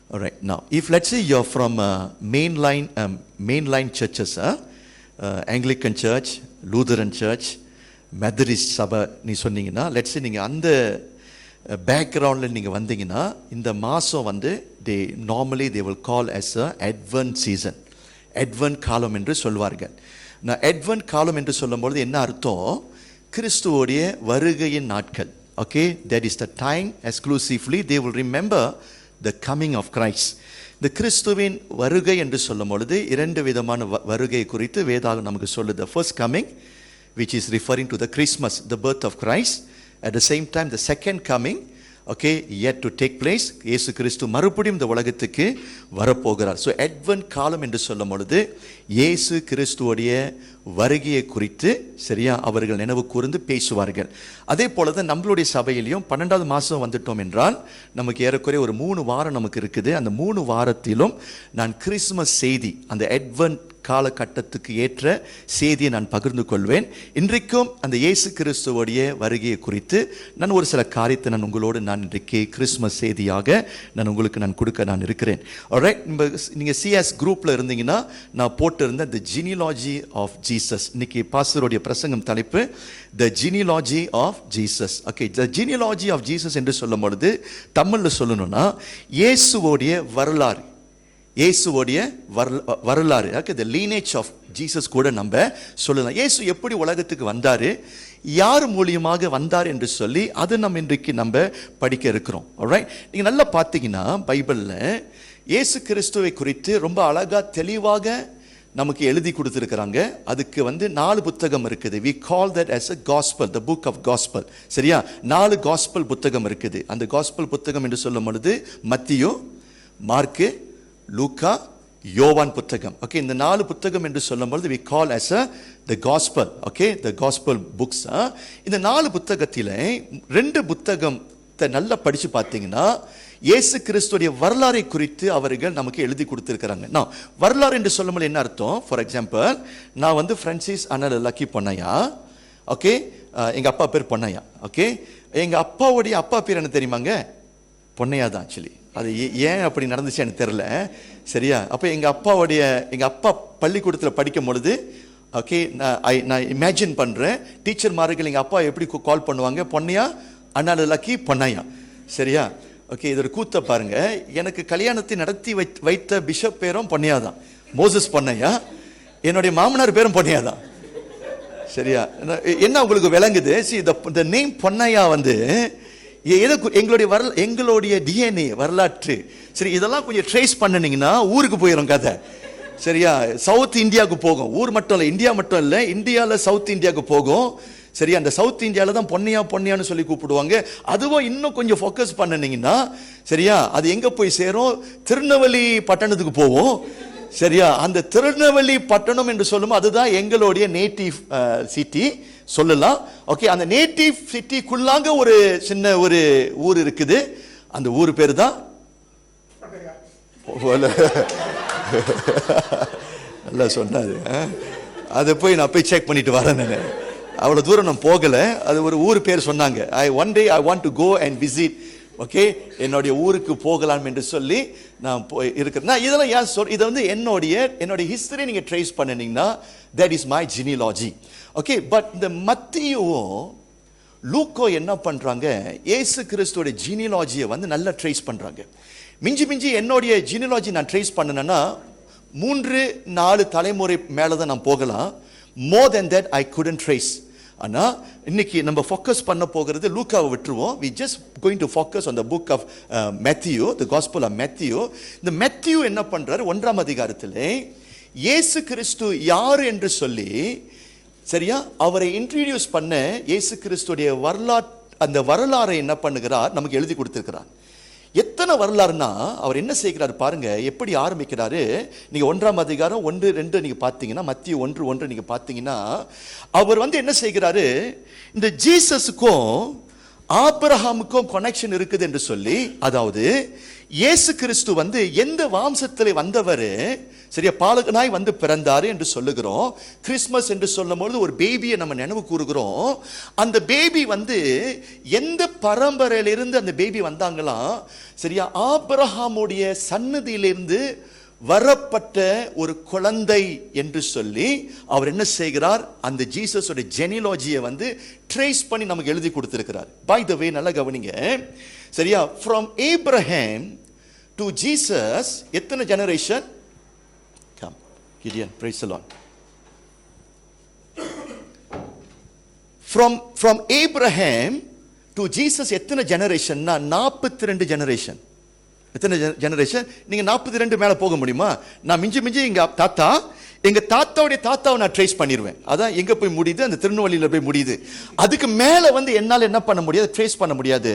All right. Now, if let's say you're from mainline churches, Anglican Church, Lutheran Church, Methodist சபை நீ சொன்னீங்கன்னா, let's say நீங்கள் அந்த பேக்ரவுண்டில் நீங்கள் வந்தீங்கன்னா, இந்த மாதம் வந்து normally they will call as a Advent season, Advent காலம் என்று சொல்வார்கள். நான் Advent காலம் என்று சொல்லும்பொழுது என்ன அர்த்தம்? கிறிஸ்துவோடைய வருகையின் நாட்கள். Okay, that is the time exclusively they will remember the coming of Christ. இந்த கிறிஸ்துவின் வருகை என்று சொல்லும் பொழுது இரண்டு விதமான வருகை குறித்து வேதாகம் நமக்கு சொல்லுது. The first coming, which is referring to the Christmas, the birth of Christ. At the same time, the second coming, okay, yet to take place. இயேசு கிறிஸ்து மறுபடியும் இந்த உலகத்துக்கு வரப்போகிறார். ஸோ அட்வென்ட் காலம் என்று சொல்லும் பொழுது இயேசு கிறிஸ்துவோடைய வருகையை குறித்து சரியா அவர்கள் நினைவு கூர்ந்து பேசுவார்கள். அதே போல தான் நம்மளுடைய சபையிலையும் 12வது மாதம் வந்துட்டோம் என்றால் நமக்கு ஏறக்குறைய ஒரு 3 வாரம் நமக்கு இருக்குது. அந்த 3 வாரத்திலும் நான் கிறிஸ்துமஸ் செய்தி, அந்த அட்வென்ட் காலகட்டத்துக்கு ஏற்ற செய்தியை நான் பகிர்ந்து கொள்வேன். இன்றைக்கும் அந்த இயேசு கிறிஸ்துவோடைய வருகையை குறித்து நான் ஒரு சில காரியத்தை நான் உங்களோடு நான் இன்றைக்கு கிறிஸ்துமஸ் செய்தியாக நான் உங்களுக்கு நான் கொடுக்க நான் இருக்கிறேன். ஆல்ரைட், நீங்கள் சிஎஸ் குரூப்பில் இருந்தீங்கன்னா நான் போட்டிருந்த தி ஜீனியாலஜி ஆஃப் ஜீசஸ். இன்னைக்கு பாஸ்டருடைய பிரசங்கம் தலைப்பு the genealogy of Jesus. Okay, the genealogy of Jesus என்று சொல்லும் பொழுது தமிழில் சொல்லணும்னா இயேசுவோடைய வரலாறு, இயேசுவோடைய வரலாறு. Okay, the lineage of Jesus கூட நம்ம சொல்லலாம். இயேசு எப்படி உலகத்துக்கு வந்தார், யார் மூலியமாக வந்தார் என்று சொல்லி அது நம்ம இன்றைக்கு நம்ம படிக்க இருக்கிறோம். ஆல்ரைட், நீங்கள் நல்லா பார்த்தீங்கன்னா பைபிளில் இயேசு கிறிஸ்துவை குறித்து ரொம்ப அழகாக தெளிவாக நமக்கு எழுதி கொடுத்துருக்கிறாங்க. அதுக்கு வந்து 4 புத்தகம் இருக்குது. we call that as a gospel, the book of gospel. சரியா, 4 gospel புத்தகம் இருக்குது. அந்த gospel புத்தகம் என்று சொல்லும் பொழுது மத்தியு, மார்க்கு, லூக்கா, யோவான் புத்தகம். ஓகே, இந்த 4 புத்தகம் என்று சொல்லும் பொழுது we call as a the gospel. Okay, the gospel books. இந்த 4 புத்தகத்தில் 2 புத்தகத்தை நல்லா படித்து பார்த்தீங்கன்னா இயேசு கிறிஸ்துடைய வரலாறை குறித்து அவர்கள் நமக்கு எழுதி கொடுத்துருக்கிறாங்க. நான் வரலாறு என்று சொல்லும்போது என்ன அர்த்தம்? ஃபார் எக்ஸாம்பிள், நான் வந்து ஃப்ரான்சிஸ் அண்ணல் லக்கி பொன்னையா. ஓகே, எங்கள் அப்பா பேர் பொன்னையா. ஓகே, எங்கள் அப்பாவுடைய அப்பா பேர் என்ன தெரியுமாங்க? பொன்னையா தான். ஆக்சுவலி அது ஏன் அப்படி நடந்துச்சு எனக்கு தெரில. சரியா, அப்போ எங்கள் அப்பா பள்ளிக்கூடத்தில் படிக்கும் பொழுது ஓகே, நான் இமேஜின் பண்ணுறேன் டீச்சர்மார்கள் எங்கள் அப்பா எப்படி கால் பண்ணுவாங்க, பொன்னையா அண்ணல் லக்கி பொன்னையா. சரியா, ஓகே, இதோட கூத்த பாருங்க. எனக்கு கல்யாணத்தை நடத்தி வைத்த பிஷப் பேரும் பொன்னையா தான், மோசஸ் பொன்னையா. என்னுடைய மாமனார் பேரும் பொன்னையா தான். சரியா, என்ன உங்களுக்கு விளங்குது? the name பொன்னையா வந்து எங்களுடைய டிஎன்ஏ வரலாற்று. சரி, இதெல்லாம் கொஞ்சம் ட்ரேஸ் பண்ணினீங்கன்னா ஊருக்கு போயிடும் கதை. சரியா, சவுத் இந்தியாவுக்கு போகும். ஊர் மட்டும் இல்லை, இந்தியா மட்டும் இல்லை, இந்தியாவில் சவுத் இந்தியாவுக்கு போகும். சரி, அந்த சவுத் இந்தியாவில் தான் பொன்னையான்னு சொல்லி கூப்பிடுவாங்க. அதுவும் இன்னும் கொஞ்சம் ஃபோக்கஸ் பண்ணினீங்கன்னா சரியா அது எங்கே போய் சேரும்? திருநெல்வேலி பட்டணத்துக்கு போவோம். சரியா, அந்த திருநெல்வேலி பட்டணம் என்று சொல்லும் அதுதான் எங்களுடைய நேட்டிவ் சிட்டி சொல்லலாம். ஓகே, அந்த நேட்டிவ் சிட்டிக்குள்ளாங்க ஒரு சின்ன ஒரு ஊர் இருக்குது. அந்த ஊர் பேர் தான் நல்லா சொன்னாரு. அதை போய் நான் போய் செக் பண்ணிட்டு வரேன். நான் அவ்வளோ தூரம் நான் போகலை. அது ஒரு ஊர் பேர் சொன்னாங்க. One day I want to go and visit. Okay, என்னுடைய ஊருக்கு போகலாம் என்று சொல்லி நான் போய் இருக்கிறேன். இதெல்லாம் ஏன் இதை வந்து என்னுடைய ஹிஸ்டரி நீங்கள் ட்ரேஸ் பண்ணினீங்கன்னா that is my genealogy. Okay, but இந்த மத்தியும் லூக்கோ என்ன பண்ணுறாங்க, இயேசு கிறிஸ்துவோட ஜீனியாலஜியை வந்து நல்லா ட்ரேஸ் பண்ணுறாங்க. மிஞ்சி என்னுடைய ஜீனியாலஜி நான் ட்ரேஸ் பண்ணினேன்னா 3-4 தலைமுறை மேலே தான் நான் போகலாம். More than that I couldn't trace. ஆனால் இன்னைக்கு நம்ம ஃபோக்கஸ் பண்ண போகிறது லூக்காவை விட்டுருவோம். we just going to focus on the book of Matthew, the gospel of Matthew. இந்த மேத்யூ என்ன பண்றாரு? 1ஆம் அதிகாரத்தில் இயேசு கிறிஸ்து யார் என்று சொல்லி சரியா அவரை இன்ட்ரோடியூஸ் பண்ண இயேசு கிறிஸ்துடைய அந்த வரலாறை என்ன பண்ணுகிறார்? நமக்கு எழுதி கொடுத்திருக்கிறார். எத்தனை வரலாறுனா அவர் என்ன செய்கிறார் பாருங்க, எப்படி ஆரம்பிக்கிறாரு. நீங்க 1ஆம் அதிகாரம் 1-2 நீங்க பார்த்தீங்கன்னா, மத்திய 1:1 நீங்க பார்த்தீங்கன்னா அவர் வந்து என்ன செய்கிறாரு, இந்த ஜீசஸுக்கும் ஆபிரகாமுக்கும் கனெக்ஷன் இருக்குது என்று சொல்லி, அதாவது இயேசு கிறிஸ்து வந்து எந்த வம்சத்திலே வந்தவர், சரியா, பாலகனாய் வந்து பிறந்தாரு என்று சொல்லுகிறோம். கிறிஸ்மஸ் என்று சொல்லும்போது ஒரு பேபியை நம்ம நினைவு கூறுகிறோம். அந்த பேபி வந்து எந்த பரம்பரையிலிருந்து அந்த பேபி வந்தாங்களாம், சரியா, ஆபிரகாமுடைய சன்னதியிலிருந்து வரப்பட்ட ஒரு குழந்தை என்று சொல்லி அவர் என்ன செய்கிறார், அந்த ஜீசஸோட ஜெனியாலஜியை வந்து ட்ரேஸ் பண்ணி நமக்கு எழுதி கொடுத்திருக்கிறார். பை த வே, நல்லா கவனிங்க, சரியா, ஃப்ரம் ஏப்ரஹாம் டு ஜீசஸ் எத்தனை generation? Come Gideon, praise the Lord. from Abraham to Jesus எத்தனை ஜெனரேஷன்னா 42 ஜெனரேஷன். எத்தனை ஜெனரேஷன்? நீங்க 42 மேல போக முடியுமா? நான் மிஞ்சி எங்க தாத்தாவுடைய தாத்தாவை நான் ட்ரேஸ் பண்ணிடுவேன். அதான் எங்க போய் முடியுது, அந்த திருநெல்வேலியில போய் முடியுது. அதுக்கு மேல வந்து என்னால் என்ன பண்ண முடியாது, ட்ரேஸ் பண்ண முடியாது.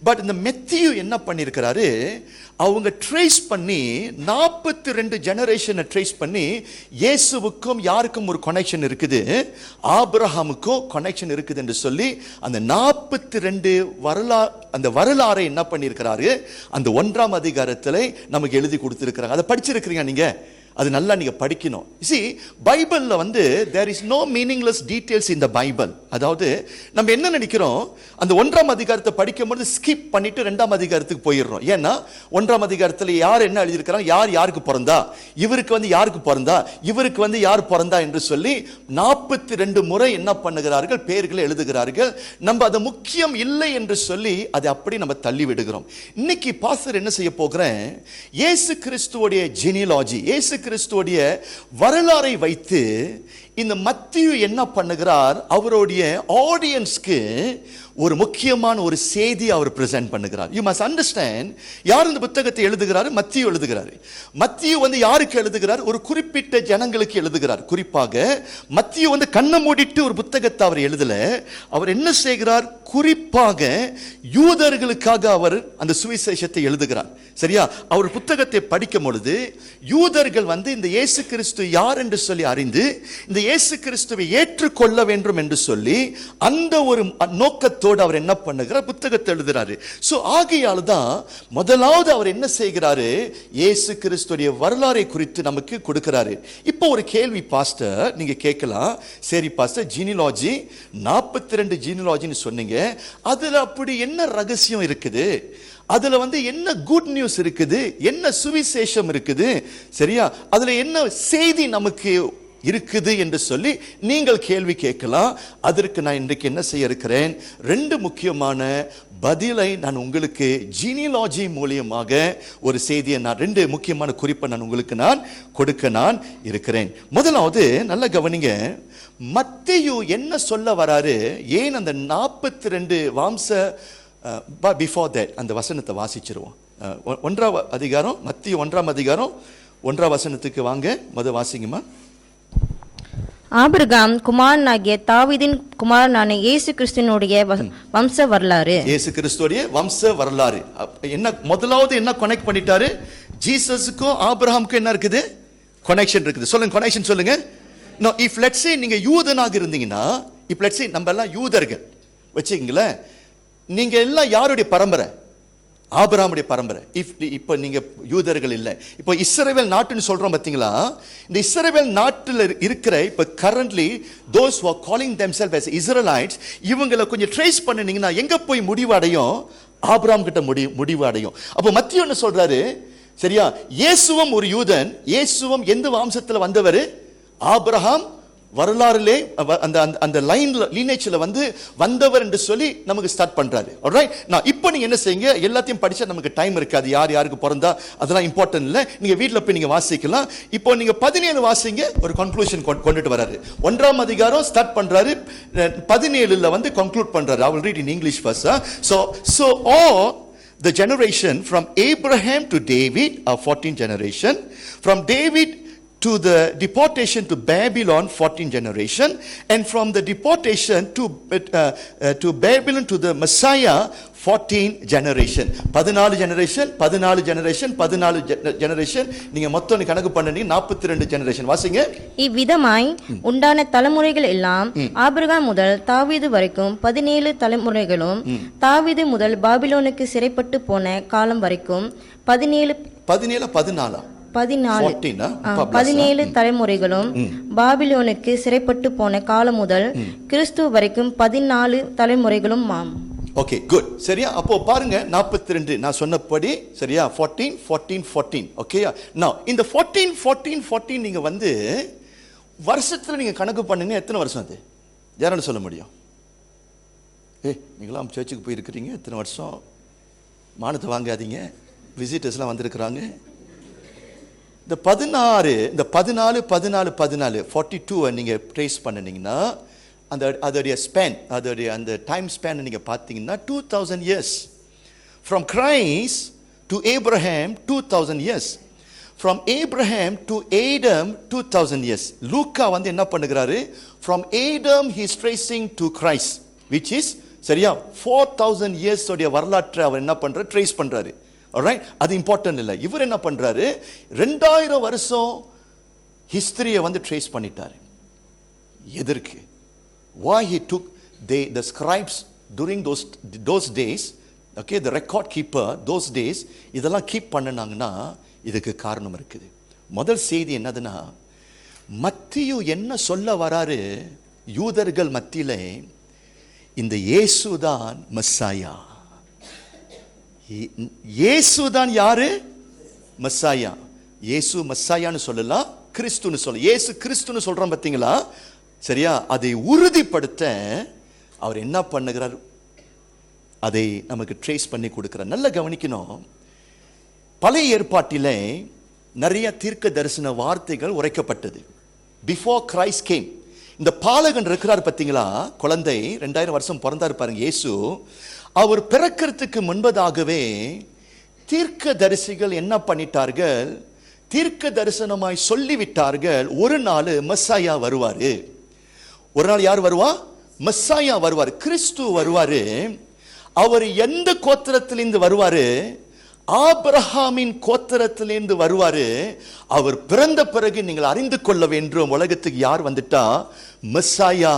பட் இந்த மெத்தியூ என்ன பண்ணியிருக்கிறாரு, அவங்க ட்ரேஸ் பண்ணி 42 ஜெனரேஷனை ட்ரேஸ் பண்ணி இயேசுவுக்கும் யாருக்கும் ஒரு கனெக்ஷன் இருக்குது, ஆபிரகாமுக்கும் கனெக்ஷன் இருக்குது என்று சொல்லி அந்த 42 அந்த வரலாறை என்ன பண்ணியிருக்கிறாரு, அந்த 1ஆம் அதிகாரத்தில் நமக்கு எழுதி கொடுத்திருக்கிறாங்க. அதை படிச்சிருக்கிறீங்க நீங்க, அது நல்லா நீங்க படிக்கணும். See, பைபிள்ல வந்து there is no meaningless details in the Bible. அதாவது நம்ம என்ன நினைக்கிறோம், அந்த 1ஆம் அதிகாரத்தை படிக்கும்போது ஸ்கிப் பண்ணிட்டு 2ஆம் அதிகாரத்துக்கு போயிடுறோம். ஏன்னா 1ஆம் அதிகாரத்தில் யார் என்ன எழுதியிருக்கிறாங்க, யார் யாருக்கு பிறந்தா, இவருக்கு வந்து யாருக்கு பிறந்தா, இவருக்கு வந்து யார் பிறந்தா என்று சொல்லி 42 முறை என்ன பண்ணுகிறார்கள், பெயர்களை எழுதுகிறார்கள். நம்ம அது முக்கியம் இல்லை என்று சொல்லி அதை அப்படி நம்ம தள்ளி விடுகிறோம். இன்னைக்கு பாஸ்டர் என்ன செய்ய போகிறேன், இயேசு கிறிஸ்துவோடைய ஜெனியாலஜி, இயேசு கிறிஸ்துவோடைய வரலாறை வைத்து இந்த மத்தியு என்ன பண்ணுகிறார், அவருடைய ஆடியன்ஸ்க்கு ஒரு முக்கியமான ஒரு செய்தி அவர் பிரசன்ட் பண்ணுகிறார். யூ மஸ்ட் அண்டர்ஸ்டாண்ட், யார் இந்த புத்தகத்தை எழுதுகிறார், மத்தியு எழுதுகிறார். மத்தியு வந்து யாருக்கு எழுதுகிறார், ஒரு குறிப்பிட்ட ஜனங்களுக்கு எழுதுகிறார். குறிப்பாக மத்தியு வந்து கண்ணை மூடிட்டு ஒரு புத்தகத்தை அவர் எழுதல. அவர் என்ன செய்கிறார், குறிப்பாக யூதர்களுக்காக அவர் அந்த சுவிசேஷத்தை எழுதுகிறார். சரியா, அவர் புத்தகத்தை படிக்கும் பொழுது யூதர்கள் வந்து இந்த இயேசு கிறிஸ்து யார் என்று சொல்லி அறிந்து இந்த இயேசு கிறிஸ்துவை ஏற்றுக்கொள்ள வேண்டும் என்று சொல்லி அந்த ஒரு நோக்கத்தோடு அவர் என்ன பண்ணுகிறார், புத்தகத்தை எழுதுறாரு. சோ ஆகையால் தான் முதலாவது அவர் என்ன செய்கிறாரு, இயேசு கிறிஸ்துடைய வரலாறை குறித்து நமக்கு கொடுக்கிறாரு. இப்போ ஒரு கேள்வி பாஸ்டர் நீங்க கேட்கலாம், சரி பாஸ்டர் ஜீனியாலஜி 42 ஜீனியாலஜின்னு சொன்னீங்க, அதுல அப்படி என்ன ரகசியம் இருக்குது, அதுல வந்து என்ன குட் நியூஸ் இருக்குது, என்ன சுவிசேஷம் இருக்குது, சரியா, அதுல என்ன செய்தி நமக்கு இருக்குது என்று சொல்லி நீங்கள் கேள்வி கேட்கலாம். அதற்கு நான் இன்றைக்கு என்ன செய்ய இருக்கிறேன், 2 முக்கியமான பதிலை நான் உங்களுக்கு ஜீனியாலஜி மூலியமாக ஒரு செய்தியை நான் 2 முக்கியமான குறிப்பை நான் உங்களுக்கு நான் கொடுக்க நான் இருக்கிறேன். முதலாவது நல்ல கவனிங்க, மத்தேயு என்ன சொல்ல வராரு, ஏன் அந்த 42 வம்ச பிஃபோர் தட் அந்த வசனத்தை வாசிச்சிருவோம். 1ஆம் அதிகாரம், மத்தேயு 1ஆம் அதிகாரம் 1ஆம் வசனத்துக்கு வாங்க, முதல் வாசிங்கம்மா. ஆபிரகாம் குமாரனாகிய தாவீதின் குமாரனான இயேசு கிறிஸ்துவினுடைய வம்ச வரலாறு. இயேசு கிறிஸ்துவோடைய வம்ச வரலாறு என்ன, முதலாவது என்ன கனெக்ட் பண்ணிட்டாரு, ஜீசஸுக்கும் ஆபிரகாமுக்கும் என்ன இருக்குது, கனெக்ஷன் இருக்குது. சொல்லுங்க, கனெக்ஷன் சொல்லுங்க. நோ, இஃப் லெட்ஸ் சே நீங்க யூதனாக இருந்தீங்கன்னா, இஃப் லெட்ஸ் சே நம்ம எல்லாம் யூதர்கள் வச்சுக்கீங்களேன், நீங்க எல்லாம் யாருடைய பரம்பரை, ஆபிரகாமுடைய பரம்பரை. இப்போ நீங்க யூதர்கள் இல்லை, இப்போ இஸ்ரவேல் நாட்டுன்னு சொல்றோம் பாத்தீங்களா, இந்த இஸ்ரவேல் நாட்டில் இருக்கிற இப்போ currently those who are calling themselves as Israelites, இவங்களை கொஞ்சம் ட்ரேஸ் பண்ணினீங்கன்னா எங்க போய் முடிவு அடையும், ஆபிரகாம் கிட்ட முடிவு அடையும். அப்போ மத்திய என்ன சொல்றாரு, சரியா, இயேசுவும் ஒரு யூதன், இயேசுவும் எந்த வம்சத்துல வந்தவர், ஆபிரகாம் வரலாறுலே அந்த லீனேஜ்ல வந்து வந்தவர் என்று சொல்லி நமக்கு ஸ்டார்ட் பண்றாரு. ஆல்ரைட், நான் இப்போ நீங்க என்ன செய்யுங்க, எல்லாத்தையும் படிச்சா நமக்கு டைம் இருக்காது, யார் யாருக்கு பிறந்தா அதெல்லாம் இம்பார்ட்டன்ட் இல்லை, நீங்க வீட்டில் போய் நீங்க வாசிக்கலாம். இப்போ நீங்க 17 வாசிங்க, ஒரு கன்க்ளூஷன் கொண்டுட்டு வராரு. 1ஆம் அதிகாரம் ஸ்டார்ட் பண்றாரு, 17ல வந்து கன்க்ளூட் பண்றாரு. I will read in English first. So all the generation from Abraham to David are 14 generation, from David to the deportation to Babylon 14 generation, and from the deportation to Babylon to the Messiah 14 generation, 14 generation, 14 generation, 14 generation. நீங்க மொத்தம் கணக்கு பண்ணி 42 generation. வாசிங்க. இவ்விதமாய் உண்டான தலைமுறைகள் எல்லாம் Abraham முதல் தாவீது வரைக்கும் 17 தலைமுறைகளும், தாவீது முதல் பாபிலோனுக்கு சிறைப்பட்டு போன காலம் வரைக்கும் 17 தலைமுறைகளும், பாபிலோனுக்கு சிறைப்பட்டு போன காலம் முதல் கிறிஸ்து வரைக்கும் 14 தலைமுறைகளும் ஆம். Okay, good. சரியா? அப்போ பாருங்க 42 நான் சொன்னபடி. சரியா? 14 14 14. ஓகேயா? நவ இந்த 14 14 14 நீங்க வந்து வருஷத்துல நீங்க கணக்கு பண்ணுங்க, எத்தனை வருஷம் அது? யாரால சொல்ல முடியும்? நீங்களாம் சர்ச்சுக்கு போயிருக்கிறீங்க, எத்தனை வருஷம்? மானத்தை வாங்காதீங்க, விசிட்டர்ஸ்லாம் வந்திருக்கிறாங்க. இந்த 14 14 42 நீங்க ட்ரேஸ் பண்ணினீங்கன்னா அதோடைய ஸ்பேன், அதோடைய அந்த டைம் ஸ்பேன் நீங்க பார்த்தீங்கன்னா 2000 years. From Christ to Abraham 2000 years. From Abraham to Adam 2000 years. லூக்கா வந்து என்ன பண்ணுகிறாரு? From Adam he is tracing to Christ, which is சரியா 4000 இயர்ஸ் உடைய வரலாற்றை அவர் என்ன பண்றாரு? ட்ரேஸ் பண்றாரு. alright, அது இம்பார்ட்டன்ட் இல்லை. இவர் என்ன பண்றாரு? 2000 வருஷம் ஹிஸ்டரியை வந்து ட்ரேஸ் பண்ணிட்டாரு. எதற்கு? Why he took the scribes during those days, okay, the record keeper those days, இதெல்லாம் கீப் பண்ணனாங்கன்னா இதுக்கு காரணம் இருக்குது. முதல் செய்தி என்னதுன்னா, மத்தியு என்ன சொல்ல வராரு யூதர்கள் மத்தியிலே? இந்த இயேசுதான் மெஸ்ஸாயா. இயேசுதான் யாரு? மெஸ்ஸாயா. இயேசு மெஸ்ஸாயான்னு சொல்லலாம், கிறிஸ்துன்னு சொல்ல. இயேசு கிறிஸ்துன்னு சொல்றோம் பார்த்தீங்களா? சரியா? அதை உறுதிப்படுத்த அவர் என்ன பண்ணுகிறார்? அதை நமக்கு ட்ரேஸ் பண்ணி கொடுக்கிறார். நல்லா கவனிக்கணும். பழைய ஏற்பாட்டிலே நிறைய தீர்க்க தரிசன வார்த்தைகள் உரைக்கப்பட்டது. Before Christ game. இந்த பாலகன் இருக்கிறார் பார்த்தீங்களா, குழந்தை 2000 வருஷம் பிறந்தார் பாருங்க இயேசு. அவர் பிறக்கிறதுக்கு முன்பதாகவே தீர்க்க தரிசிகள் என்ன பண்ணிட்டார்கள்? தீர்க்க தரிசனமாய் சொல்லிவிட்டார்கள், ஒரு நாள் மெஸ்ஸாயா வருவாரு. ஒரு நாள் யார் வருவா? மெஸ்ஸாயா வருவார், கிறிஸ்து வருவாரு. அவர் எந்த கோத்திரத்திலிருந்து வருவாரு? ஆபிரகாமின் கோத்திரத்திலிருந்து வருவாரு. அவர் பிறந்த பிறகு நீங்கள் அறிந்து கொள்ள வேண்டும், உலகத்துக்கு யார் வந்துட்டா? மெஸ்ஸாயா,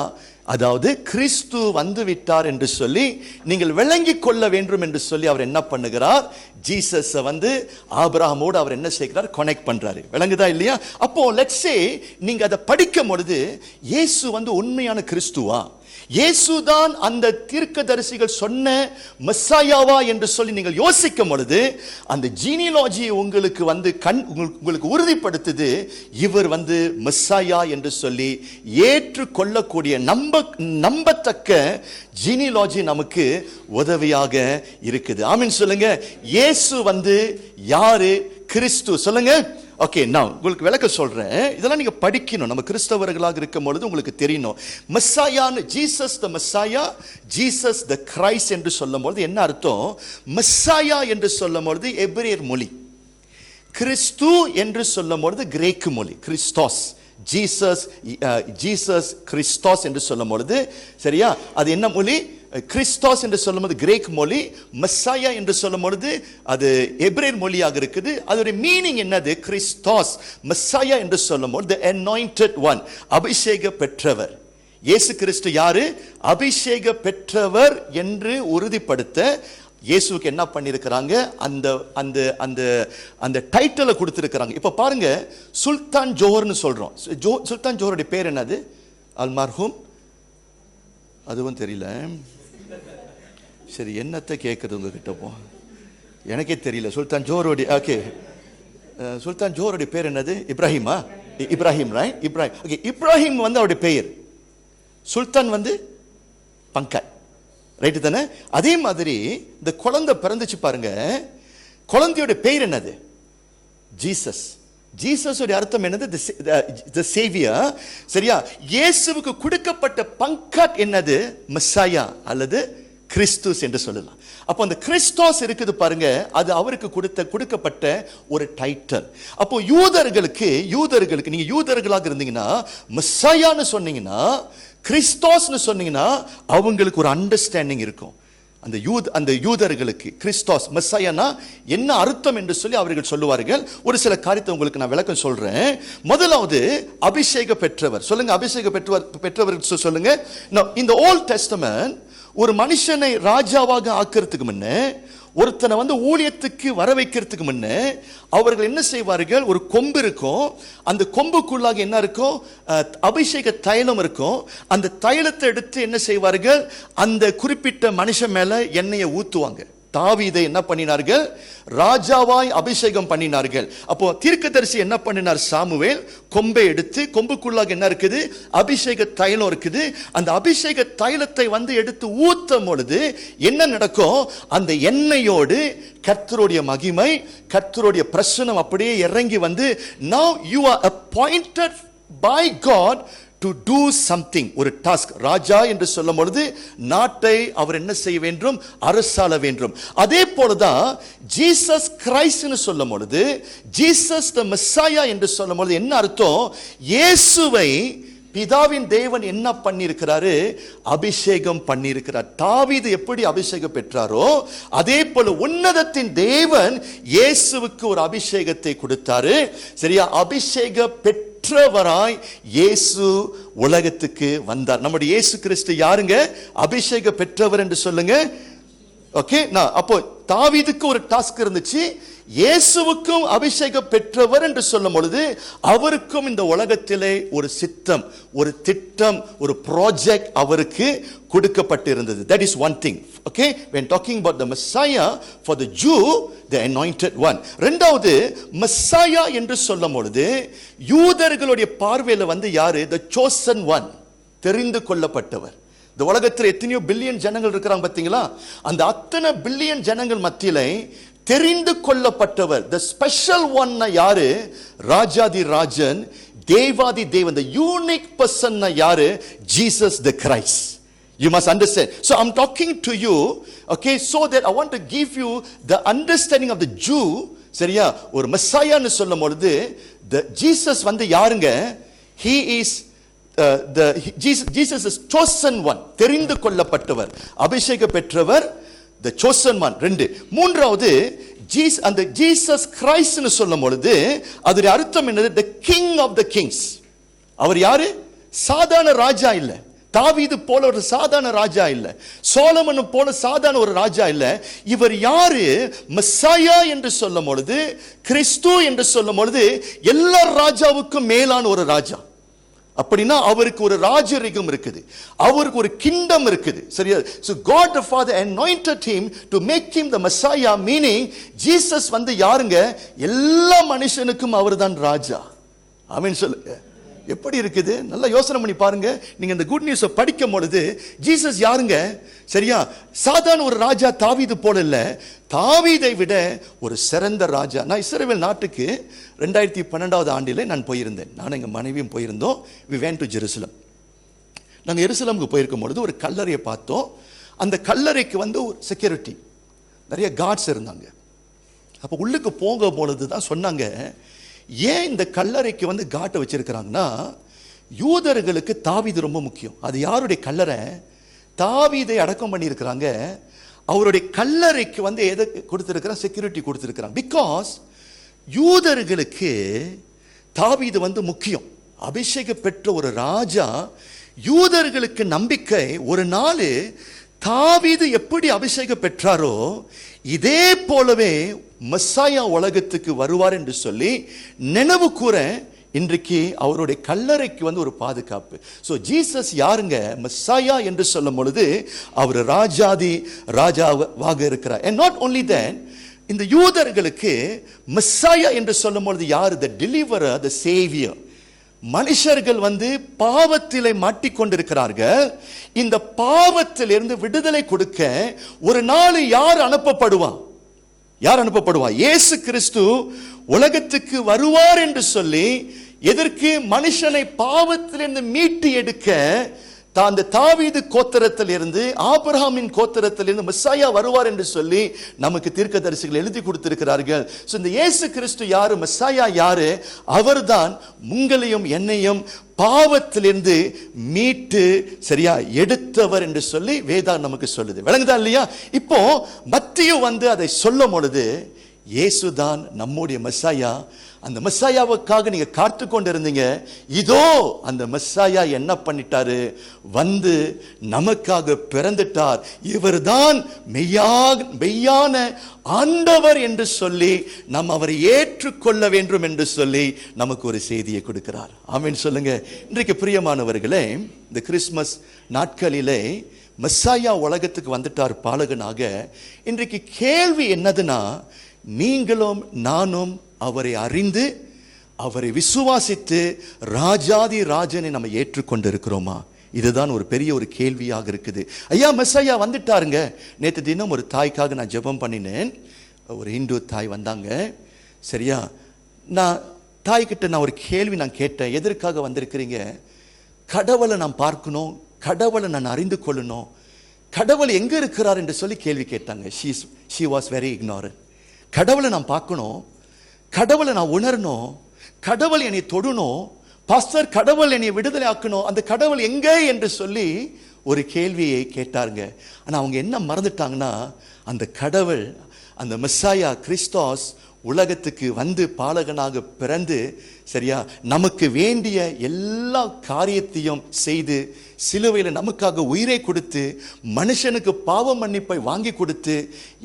அதாவது கிறிஸ்து வந்து விட்டார் என்று சொல்லி நீங்கள் விளங்கிக் கொள்ள வேண்டும் என்று சொல்லி அவர் என்ன பண்ணுகிறார்? ஜீசஸ் வந்து ஆபிரகாமோடு அவர் என்ன செய்கிறார்? கனெக்ட் பண்றாரு. விளங்குதா இல்லையா? அப்போ லெட்ஸ் சே நீங்க அதை படிக்கும் பொழுது இயேசு வந்து உண்மையான கிறிஸ்துவா, இயேசுதான் அந்த தீர்க்கதரிசிகள் சொன்ன மெஸ்ஸாயாவா என்று சொல்லி நீங்கள் யோசிக்கும் பொழுது அந்த ஜீனியாலஜி உங்களுக்கு வந்து உங்களுக்கு உறுதிப்படுத்துது, இவர் வந்து மெஸ்ஸாயா என்று சொல்லி ஏற்றுக்கொள்ளக்கூடிய நம்பத்தக்க ஜீனியாலஜி நமக்கு உதவியாக இருக்குது. ஆமென் சொல்லுங்க. இயேசு வந்து யாரு? கிறிஸ்து. சொல்லுங்க. ஓகே, நான் உங்களுக்கு விளக்க சொல்றேன். இதெல்லாம் நீங்க படிக்கணும். நம்ம கிறிஸ்தவர்களாக இருக்கும் பொழுது உங்களுக்கு தெரியணும். மெஸ்ஸாயான்னு, Jesus the Messiah, Jesus the Christ என்று சொல்லும் பொழுது என்ன அர்த்தம்? மெஸ்ஸாயா என்று சொல்லும் பொழுது எபிரேயர் மொழி, கிறிஸ்து என்று சொல்லும் பொழுது கிரேக்கு மொழி, கிறிஸ்டோஸ். ஜீசஸ் கிறிஸ்டோஸ் என்று சொல்லும் பொழுது சரியா, அது என்ன மொழி? கிறிஸ்டோஸ் என்று சொல்லும்போது கிரேக் மொழி, மெஸ்ஸாயா என்று சொல்லும் பொழுது அது எபிரேயர் மொழியாக இருக்குது. அதோட மீனிங் என்னது? கிறிஸ்டோஸ். மெஸ்ஸாயா என்று சொல்லும் பொழுது anointed one, அபிஷேக பெற்றவர். இயேசு கிறிஸ்து யாரு? அபிஷேக பெற்றவர் என்று உறுதிப்படுத்த இயேசுவுக்கு என்ன பண்ணியிருக்கிறாங்க? அந்த அந்த அந்த அந்த டைட்டிலை கொடுத்திருக்கிறாங்க. இப்ப பாருங்க, சுல்தான் ஜோஹர்னு சொல்றோம். சுல்தான் ஜோஹருடைய பேர் என்னது? அல்மார்ஹூம், அதுவும் தெரியல. சரி, என்னத்தை கேட்குறது உங்ககிட்ட? போ, எனக்கே தெரியல. சுல்தான் ஜோஹருடைய, ஓகே, சுல்தான் ஜோஹருடைய பேர் என்னது? இப்ராஹிமா? இப்ராஹிம், ரைட்? இப்ராஹிம். ஓகே, இப்ராஹிம் வந்து அவருடைய பெயர். சுல்தான் வந்து பங்கட், ரைட்டு தானே? அதே மாதிரி இந்த குழந்தை பிறந்துச்சு பாருங்க, குழந்தையோட பெயர் என்னது? ஜீசஸ். ஜீசஸோட அர்த்தம் என்னது? தி சேவியர். சரியா? இயேசுவுக்கு கொடுக்கப்பட்ட பங்கட் என்னது? மெஸ்ஸாயா அல்லது கிறிஸ்துஸ் என்று சொல்லலாம். அப்போ அந்த கிறிஸ்டோஸ் இருக்குது பாருங்க, அது அவருக்கு கொடுக்கப்பட்ட ஒரு டைட்டில். அப்போ யூதர்களுக்கு நீங்க யூதர்களாக இருந்தீங்கன்னா, மெஸ்ஸாயான்னு சொன்னீங்கன்னா, கிறிஸ்டோஸ்னு சொன்னீங்கன்னா அவங்களுக்கு ஒரு அண்டர்ஸ்டாண்டிங் இருக்கும். அந்த யூதர்களுக்கு கிறிஸ்தோஸ் மெஸ்ஸாயானா என்ன அர்த்தம் என்று சொல்லி அவர்கள் சொல்லுவார்கள். ஒரு சில காரியத்தை உங்களுக்கு நான் விளக்கம் சொல்றேன். முதலாவது அபிஷேக பெற்றவர். சொல்லுங்க, அபிஷேக பெற்றவர் சொல்லுங்க. இந்த ஓல்ட் டெஸ்டமென்ட் ஒரு மனுஷனை ராஜாவாக ஆக்கிறதுக்கு முன்ன, ஒருத்தனை ஊழியத்துக்கு வர வைக்கிறதுக்கு முன்ன அவர்கள் என்ன செய்வார்கள்? ஒரு கொம்பு இருக்கும், அந்த கொம்புக்குள்ளாக என்ன இருக்கும்? அபிஷேக தைலம் இருக்கும். அந்த தைலத்தை எடுத்து என்ன செய்வார்கள்? அந்த குறிப்பிட்ட மனுஷன் மேல எண்ணெயை ஊத்துவாங்க. தாவீதை என்ன பண்ணினார்கள்? ராஜாவாய் அபிஷேகம் பண்ணினார்கள். அப்போ தீர்க்கதரிசி என்ன பண்ணினார்? சாமுவேல் கொம்பை எடுத்து, கொம்புக்குள்ளாக என்ன இருக்குது? அபிஷேக தைலம் இருக்குது. அந்த அபிஷேக தைலத்தை எடுத்து ஊத்தும் பொழுது என்ன நடக்கும்? அந்த எண்ணெயோடு கர்த்தருடைய மகிமை, கர்த்தருடைய பிரசன்னம் அப்படியே இறங்கி now you are appointed by God to do something, ஒரு டாஸ்க். ராஜா என்று சொல்லும் பொழுது நாட்டை அவர் என்ன செய்ய வேண்டும்? அரசாள வேண்டும். அதே போலதான் ஜீசஸ் கிரைஸ்ட்னு சொல்லும் பொழுது, ஜீசஸ் தி மெஸ்ஸாயா என்று சொல்லும் பொழுது என்ன அர்த்தம்? இயேசுவை பிதாவின் தேவன் என்ன பண்ணியிருக்கிறாரு? அபிஷேகம் பண்ணியிருக்கிறார். தாவீது எப்படி அபிஷேகம் பெற்றாரோ அதே போல உன்னதத்தின் தேவன் இயேசுவுக்கு ஒரு அபிஷேகத்தை கொடுத்தாரு. சரியா? அபிஷேக பெற்றவராய் இயேசு உலகத்துக்கு வந்தார். நம்முடைய இயேசு கிறிஸ்து யாருங்க? அபிஷேக பெற்றவர் என்று சொல்லுங்க. ஓகே, அப்போ தாவீதுக்கு ஒரு டாஸ்க் இருந்துச்சு, இயேசுவுக்கும் அபிஷேகம் பெற்றவர் என்று சொல்லும் பொழுது அவருக்கும் இந்த உலகத்திலே ஒரு சித்தம், ஒரு திட்டம், ஒரு ப்ராஜெக்ட் அவருக்கு கொடுக்கப்பட்டிருந்தது. That is one thing. Okay, when talking about the Messiah for the Jew, the anointed one. இரண்டாவது Messiah என்று சொல்லும் பொழுது யூதர்களுடைய பார்வையில யாரு? The chosen one, தெரிந்து கொள்ளப்பட்டவர். இந்த உலகத்தில் எத்தனையோ பில்லியன் ஜனங்கள் இருக்கிறாங்க பாத்தீங்களா? அந்த அத்தனை பில்லியன் ஜனங்கள் மத்தியிலே தெரிந்து கொள்ளப்பட்டவர், the special one யாரு? ராஜாதி ராஜன், தேவாதி தேவன், the unique person யாரு? Jesus the Christ. You must understand. So I'm talking to you, okay, so that I want to give you the understanding of the Jew. சரியா? ஒரு மெஸ்ஸாயான்னு சொல்லும் பொழுது the Jesus யாருங்க? He is Jesus is chosen one, தெரிந்து கொள்ளப்பட்டவர், அபிஷேக பெற்றவர், the chosen one. ரெண்டு. மூன்றாவது அந்த ஜீசஸ் கிரைஸ்ட்னு சொல்லும் பொழுது அதோட அர்த்தம் என்னது? the king of the kings. அவர் யாரு? சாதாரண ராஜா இல்ல. தாவீது போல ஒரு சாதாரண ராஜா இல்ல. சோலமன் போல சாதாரண ஒரு ராஜா இல்ல. இவர் யாரு? மெஸ்ஸாயா என்று சொல்லும் பொழுது, கிறிஸ்து என்று சொல்லும் பொழுது எல்லா ராஜாவுக்கும் மேலான ஒரு ராஜா. அப்படினா அவருக்கு ஒரு ராஜரிகம் இருக்குது, அவருக்கு ஒரு கிங்டம் இருக்குது. சரியா? So God the Father anointed him to make him the Messiah, meaning Jesus யாருங்க? எல்லா மனுஷனுக்கும் அவர்தான் ராஜா. ஆமென் சொல்லுங்க. எப்படி இருக்குது? நல்லா யோசனை பண்ணி பாருங்க. நீங்க இந்த குட் நியூஸை படிக்கும் பொழுது ஜீசஸ் யாருங்க? சரியா? சாதாரண ஒரு ராஜா தாவீது போல இல்ல, தாவீதை விட ஒரு சிறந்த ராஜா. நான் இஸ்ரவேல் நாட்டுக்கு 2012 ஆண்டிலே நான் போயிருந்தேன். நான் எங்க மனைவியும் போயிருந்தோம். we went to Jerusalem. நாங்கள் எருசலேமுக்கு போயிருக்கும் பொழுது ஒரு கல்லறையை பார்த்தோம். அந்த கல்லறைக்கு ஒரு செக்யூரிட்டி, நிறைய கார்ட்ஸ் இருந்தாங்க. அப்போ உள்ளுக்கு போக பொழுது தான் சொன்னாங்க, ஏன் இந்த கல்லறைக்கு காட்டை வச்சிருக்கிறாங்கன்னா, யூதர்களுக்கு தாவீது ரொம்ப முக்கியம். அது யாருடைய கல்லறை? தாவீதை அடக்கம் பண்ணியிருக்கிறாங்க. அவருடைய கல்லறைக்கு எதை கொடுத்திருக்கிறாங்க? செக்யூரிட்டி கொடுத்திருக்கிறாங்க. பிகாஸ் யூதர்களுக்கு தாவீது முக்கியம். அபிஷேக பெற்ற ஒரு ராஜா. யூதர்களுக்கு நம்பிக்கை, ஒரு நாள் தாவீது எப்படி அபிஷேகம் பெற்றாரோ இதே போலவே மெஸ்ஸாயா உலகத்துக்கு வருவார் என்று சொல்லி நினைவு கூற இன்றைக்கு அவருடைய கல்லறைக்கு ஒரு பாதுகாப்பு. ஸோ ஜீசஸ் யாருங்க? மெஸ்ஸாயா என்று சொல்லும் பொழுது அவர் ராஜாதி ராஜாவாக இருக்கிறார். and not only that, இந்த யூதர்களுக்கு மெஸ்ஸாயா என்று சொல்லும் பொழுது யாரு? the deliverer, the savior. மனுஷர்கள் பாவத்திலே மாட்டிக்கொண்டிருக்கிறார்கள். இந்த பாவத்திலிருந்து விடுதலை கொடுக்க ஒரு நாள் யார் அனுப்பப்படுவான்? யார் அனுப்பப்படுவார்? இயேசு கிறிஸ்து உலகத்துக்கு வருவார் என்று சொல்லி, எதற்கு? மனுஷனை பாவத்திலிருந்து மீட்டு எடுக்க அந்த தாவீது கோத்திரத்திலிருந்து, ஆபிரகாமின் கோத்திரத்திலிருந்து மெஸ்ஸாயா வருவார் என்று சொல்லி நமக்கு தீர்க்கதரிசிகள் எழுதி கொடுத்திருக்கிறார்கள். சோ இந்த இயேசு கிறிஸ்து யாரு, மெஸ்ஸாயா யாரு? அவர்தான் உங்களையும் என்னையும் பாவத்திலிருந்து மீட்டு சரியா எடுத்தவர் என்று சொல்லி வேதம் நமக்கு சொல்லுது. விளங்குதா இல்லையா? இப்போ மத்திய அதை சொல்லும் பொழுது இயேசுதான் நம்முடைய மெஸ்ஸாயா. அந்த மெஸ்ஸாயாவுக்காக நீங்க காத்து கொண்டு இருந்தீங்க. இதோ அந்த மெஸ்ஸாயா என்ன பண்ணிட்டாரு? வந்து நமக்காக பிறந்துட்டார். இவர்தான் மெய்யான ஆண்டவர் என்று சொல்லி நாம் அவரை ஏற்றுக்கொள்ள வேண்டும் என்று சொல்லி நமக்கு ஒரு செய்தியை கொடுக்கிறார். ஆமென் சொல்லுங்க. இன்றைக்கு பிரியமானவர்களே, இந்த கிறிஸ்துமஸ் நாட்களிலே மெஸ்ஸாயா உலகத்துக்கு வந்துட்டார் பாலகனாக. இன்றைக்கு கேள்வி என்னதுன்னா, நீங்களும் நானும் அவரை அறிந்து அவரை விசுவாசித்து ராஜாதி ராஜனை நம்ம ஏற்றுக்கொண்டு இருக்கிறோமா? இதுதான் ஒரு பெரிய ஒரு கேள்வியாக இருக்குது. ஐயா மெஸ்ஸாயா வந்துட்டாருங்க. நேற்று தினம் ஒரு தாய்க்காக நான் ஜெபம் பண்ணினேன். ஒரு இந்து தாய் வந்தாங்க. சரியா, நான் தாய்கிட்ட நான் ஒரு கேள்வி நான் கேட்டேன். எதற்காக வந்திருக்கிறீங்க? கடவுளை நான் பார்க்கணும், கடவுளை நான் அறிந்து கொள்ளணும், கடவுள் எங்க இருக்கிறார் என்று சொல்லி கேள்வி கேட்டாங்க. she was very ignorant. கடவுளை நான் பார்க்கணும், கடவுளை நான் உணரணும், கடவுள் என்னை தொடணும், பாஸ்டர் கடவுள் என்னை விடுதலை ஆக்கணும், அந்த கடவுள் எங்க என்று சொல்லி ஒரு கேள்வியை கேட்டாருங்க. ஆனா அவங்க என்ன மறந்துட்டாங்கன்னா, அந்த கடவுள், அந்த மெஸ்ஸாயா கிறிஸ்துஸ் உலகத்துக்கு வந்து பாலகனாக பிறந்து சரியா நமக்கு வேண்டிய எல்லா காரியத்தையும் செய்து சிலுவையில் நமக்காக உயிரை கொடுத்து மனுஷனுக்கு பாவ மன்னிப்பை வாங்கி கொடுத்து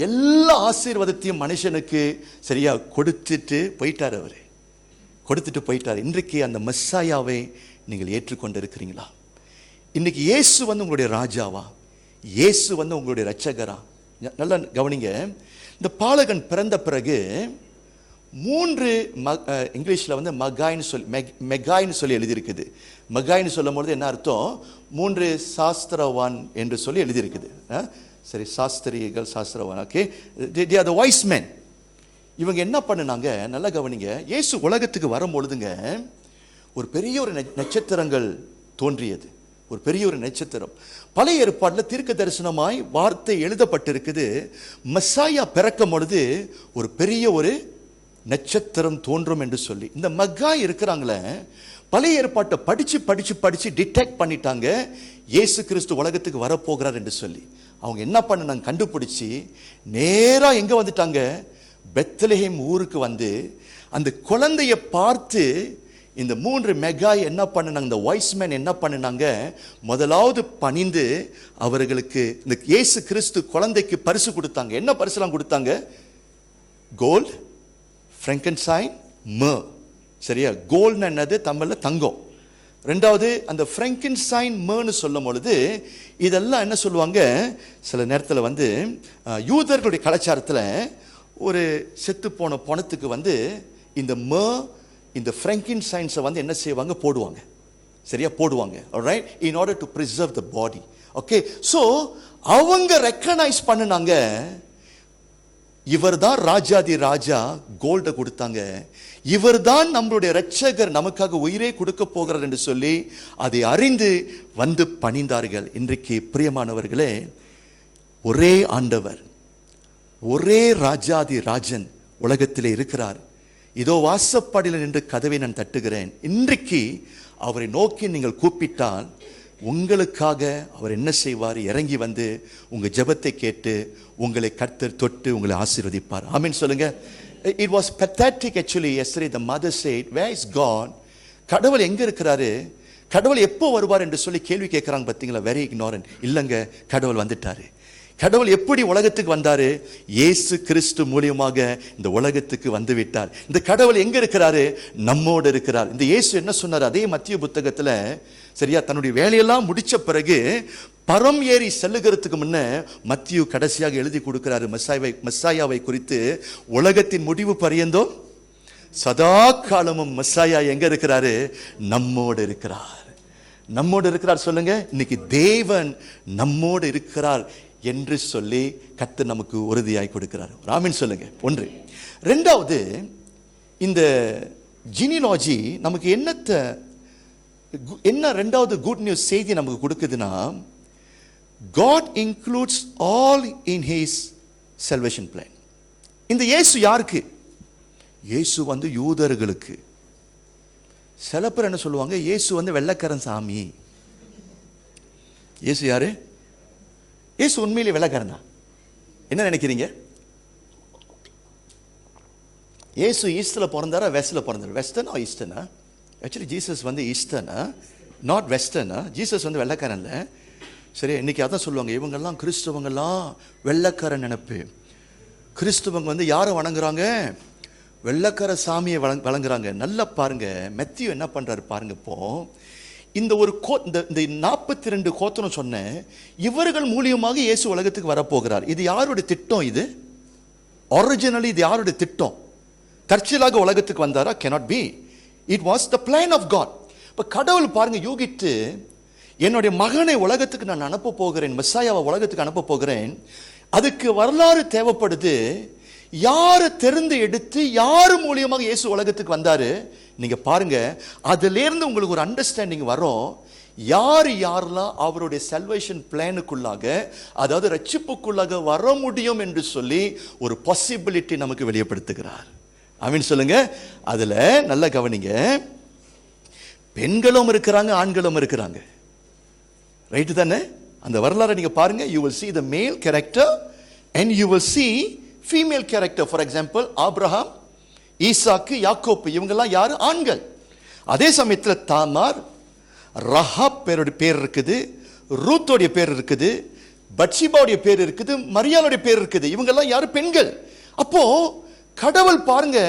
எல்லா ஆசீர்வாதத்தையும் மனுஷனுக்கு சரியா கொடுத்துட்டு போயிட்டார். அவரு கொடுத்துட்டு போயிட்டார். இன்றைக்கு அந்த மெஸ்ஸாயாவை நீங்கள் ஏற்றுக்கொண்டு இருக்கிறீங்களா? இன்னைக்கு இயேசு உங்களுடைய ராஜாவா? இயேசு உங்களுடைய இரட்சகரா? நல்லா கவனிங்க. இந்த பாலகன் பிறந்த பிறகு 3 இங்கிலீஷ்ல மெகாயின்னு சொல்லி எழுதியிருக்குது. மெகாயின்னு சொல்லும் பொழுது என்ன அர்த்தம்? 3 சாஸ்திரவான் என்று சொல்லி எழுதியிருக்குது. சரி, சாஸ்திரிகள், சாஸ்திரவான். Okay, they are the wise men. இவங்க என்ன பண்ணுனாங்க? நல்லா கவனிங்க. இயேசு உலகத்துக்கு வரும் பொழுதுங்க ஒரு பெரிய ஒரு நட்சத்திரங்கள் தோன்றியது. ஒரு பெரிய ஒரு நட்சத்திரம். பழைய ஏற்பாட்டில் தீர்க்க தரிசனமாய் வார்த்தை எழுதப்பட்டிருக்குது. மெஸ்ஸாயா பிறக்கும் பொழுது ஒரு பெரிய ஒரு நட்சத்திரம் தோன்றும் என்று சொல்லி. இந்த மக்காய் இருக்கிறாங்களே, பழைய ஏற்பாட்டை படிச்சு படிச்சு படிச்சு டிடெக்ட் பண்ணிட்டாங்க இயேசு கிறிஸ்து உலகத்துக்கு வரப்போகிறார் என்று சொல்லி. அவங்க என்ன பண்ணாங்க? கண்டுபிடிச்சு நேரா எங்க வந்துட்டாங்க? பெத்லஹேம் ஊருக்கு வந்து அந்த குழந்தைய பார்த்து இந்த 3 மெகாய் என்ன பண்ணாங்க? இந்த வைஸ்மேன் என்ன பண்ணாங்க? முதலாவது பணிந்து அவர்களுக்கு இந்த இயேசு கிறிஸ்து குழந்தைக்கு பரிசு கொடுத்தாங்க. என்ன பரிசுலாம் கொடுத்தாங்க? கோல்ட், ஃப்ராங்கன்சைன், மர். சரியா, கோல்ட் என்னது? தமிழ்ல தங்கம். ரெண்டாவது அந்த ஃப்ராங்கன்சைன் மர்னு சொல்லும் பொழுது இதெல்லாம் என்ன சொல்லுவாங்க? சில நேரத்தில் யூதர்களுடைய கலாச்சாரத்தில் ஒரு செத்து போன பணத்துக்கு இந்த மர், இந்த ஃப்ராங்கன்சைன்ஸை என்ன செய்வாங்க? போடுவாங்க. சரியா, போடுவாங்க. Alright, in order to preserve the body. Okay, so அவங்க ரெக்கக்னைஸ் பண்ணினாங்க, இவர் தான் ராஜாதி ராஜா. கோல்டை கொடுத்தாங்க. இவர் தான் நம்மளுடைய இரட்சகர், நமக்காக உயிரே கொடுக்க போகிறார் என்று சொல்லி அதை அறிந்து வந்து பணிந்தார்கள். இன்றைக்கு பிரியமானவர்களே, ஒரே ஆண்டவர், ஒரே ராஜாதி ராஜன் உலகத்திலே இருக்கிறார். இதோ வாசப்படியில் நின்று கதவை நான் தட்டுகிறேன். இன்றைக்கு அவரை நோக்கி நீங்கள் கூப்பிட்டால் உங்களுக்காக அவர் என்ன செய்வார்? இறங்கி வந்து உங்க ஜெபத்தை கேட்டு உங்களை கர்த்தர் தொட்டு உங்களை ஆசீர்வதிப்பார். ஆமென் சொல்லுங்க. It was pathetic actually. Yesterday the mother said, where is God? கடவுள் எங்க இருக்கிறாரு? கடவுள் எப்போ வருவார் என்று சொல்லி கேள்வி கேட்கிறாங்க. பார்த்தீங்களா? Very ignorant. இல்லங்க, கடவுள் வந்துட்டாரு. கடவுள் எப்படி உலகத்துக்கு வந்தாரு? இயேசு கிறிஸ்து மூலியமாக இந்த உலகத்துக்கு வந்து விட்டார். இந்த கடவுள் எங்க இருக்கிறாரு? நம்மோடு இருக்கிறார். இந்த இயேசு என்ன சொன்னார்? அதே மத்திய புத்தகத்துல சரியா தன்னுடைய வேலையெல்லாம் முடிச்ச பிறகு பரம் ஏறி செல்லுகிறதுக்கு முன்ன மத்திய கடைசியாக எழுதி கொடுக்கிறாரு மெஸ்ஸாயாவை குறித்து. உலகத்தின் முடிவு பரியந்தோ சதா காலமும் மெஸ்ஸாயா எங்க இருக்கிறாரு? நம்மோடு இருக்கிறார். நம்மோடு இருக்கிறார். சொல்லுங்க, இன்னைக்கு தேவன் நம்மோடு இருக்கிறார் என்று சொல்லி கர்த்தர் நமக்கு உறுதியாய் கொடுக்கிறார். ஆமென் சொல்லுங்க. ஒன்று. ரெண்டாவது, இந்த ஜீனியாலஜி நமக்கு என்னத்தை என்ன ரெண்டாவது குட் நியூஸ் செய்தி நமக்கு கொடுக்குதுன்னா, God includes all in his salvation plan. இந்த இயேசு யாருக்கு? இயேசு வந்து யூதர்களுக்கு. சில பேர் என்ன சொல்லுவாங்க, இயேசு வந்து வெள்ளைக்காரன் சாமி. இயேசு யாரு? இயேசு உண்மையிலே வெள்ளைக்காரன் தான். என்ன நினைக்கிறீங்க? இயேசு ஈஸ்டில் பிறந்தாரா வெஸ்டில் பிறந்தார்? வெஸ்டர்னா ஈஸ்டர்னா? ஆக்சுவலி ஜீசஸ் வந்து ஈஸ்டர்னா, நாட் வெஸ்டர்னா. ஜீசஸ் வந்து வெள்ளைக்காரன் இல்லை. சரி, இன்னைக்கு அதான் சொல்லுவாங்க, இவங்கெல்லாம் கிறிஸ்தவங்கெல்லாம் வெள்ளைக்காரன் நினைப்பு. கிறிஸ்தவங்க வந்து யாரை வணங்குறாங்க? வெள்ளைக்கார சாமியை வணங்குறாங்க. நல்லா பாருங்க, மெத்தியு என்ன பண்றாரு பாருங்க. இப்போ இந்த ஒரு இந்த 42 கோத்திரம் சொன்னேன், இவர்கள் மூலியமாக இயேசு உலகத்துக்கு வரப்போகிறார். இது யாருடைய திட்டம்? இது ஒரிஜினலி இது யாருடைய திட்டம்? தற்செயலாக உலகத்துக்கு வந்தாரா? cannot be. It was the plan of God. இப்போ கடவுள் பாருங்க யூகிட்டு, என்னுடைய மகனை உலகத்துக்கு நான் அனுப்ப போகிறேன், மெஸ்ஸாயாவை உலகத்துக்கு அனுப்ப போகிறேன். அதுக்கு வரலாறு தேவைப்படுது. யாரை தெரிந்து எடுத்து யார் மூலியமாக இயேசு உலகத்துக்கு வந்தாரு நீங்க பாருங்க. அதிலிருந்து உங்களுக்கு ஒரு அண்டர்ஸ்டாண்டிங் வரும். யாரெல்லாம் அவருடைய சல்வேஷன் பிளானுக்குள்ளாக, அதாவது ரட்சிப்புக்குள்ளாக வர முடியும் என்று சொல்லி ஒரு பாசிபிலிட்டி நமக்கு வெளிப்படுத்துகிறார். ஆமீன் சொல்லுங்க. அதுல நல்ல கவனிங்க, பெண்களும் இருக்கிறாங்க, ஆண்களும் இருக்கிறாங்க. ரைட்டு தானே? அந்த வரலாறை நீங்க பாருங்க. you will see the male character and you will see female character. for example, ஆபிரகாம், ஈசாக்கு, யாக்கோப்பு, இவங்கெல்லாம் யாரு? ஆண்கள். அதே சமயத்தில் தாமார், ரஹாப் பேர் இருக்குது, ரூத்தோடைய பேர் இருக்குது, பட்சிபாவுடைய பேர் இருக்குது, மரியாளுடைய பேர் இருக்குது. இவங்கெல்லாம் யாரு? பெண்கள். அப்போ கடவுள் பாருங்க,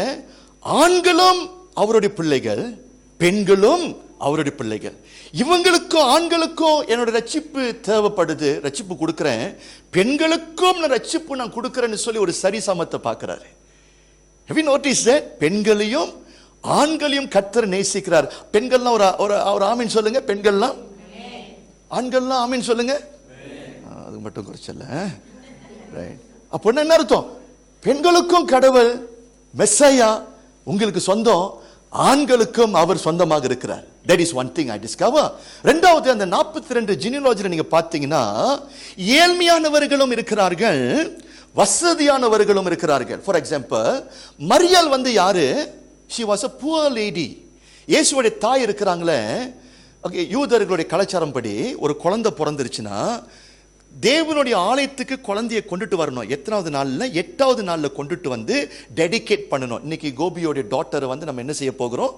ஆண்களும் அவருடைய பிள்ளைகள், பெண்களும் அவருடைய பிள்ளைகள். இவங்களுக்கும் ஆண்களுக்கும் என்னோட ரட்சிப்பு தேவைப்படுது, ரட்சிப்பு கொடுக்கிறேன். பெண்களுக்கும் நான் ரட்சிப்பு நான் கொடுக்கிறேன்னு சொல்லி ஒரு சரிசமத்தை பார்க்கிறாரு. Have you noticed that? பெண்களையும் ஆண்களையும் கர்த்தர் நேசிக்கிறார். பெண்கள்லாம் ஒரு ஆமீன் சொல்லுங்க. பெண்கள்லாம், ஆண்கள்லாம் ஆமீன் சொல்லுங்க. அது மட்டும் குறைச்சல. ரைட். அப்போ என்ன அர்த்தம்? பெண்களுக்கும் கடவுள் மெஸ்ஸையா உங்களுக்கு சொந்தம், ஆண்களுக்கும் அவர் சொந்தமாக இருக்கிறார். That is one thing I discover. ரெண்டாவது, அந்த 42 ஜீனியாலஜில நீங்க பார்த்தீங்கன்னா, ஏழ்மையானவர்களும் இருக்கிறார்கள், வசதியானவர்களும் இருக்கிறார்கள். ஃபார் எக்ஸாம்பிள், மரியாள் வந்து யாரு? she was a poor lady. இயேசுவோட தாய் இருக்கிறாங்களே, ஓகே, யூதர்களுடைய கலாச்சாரம் படி ஒரு குழந்தை பிறந்துருச்சுன்னா தேவனுடைய ஆலயத்துக்கு குழந்தையை கொண்டுட்டு வரணும். எத்தனாவது நாள்ல? 8வது நாள்ல கொண்டுட்டு வந்து டெடிகேட் பண்ணணும். இன்னைக்கு கோபியோட டாட்டரை வந்து நம்ம என்ன செய்ய போகிறோம்?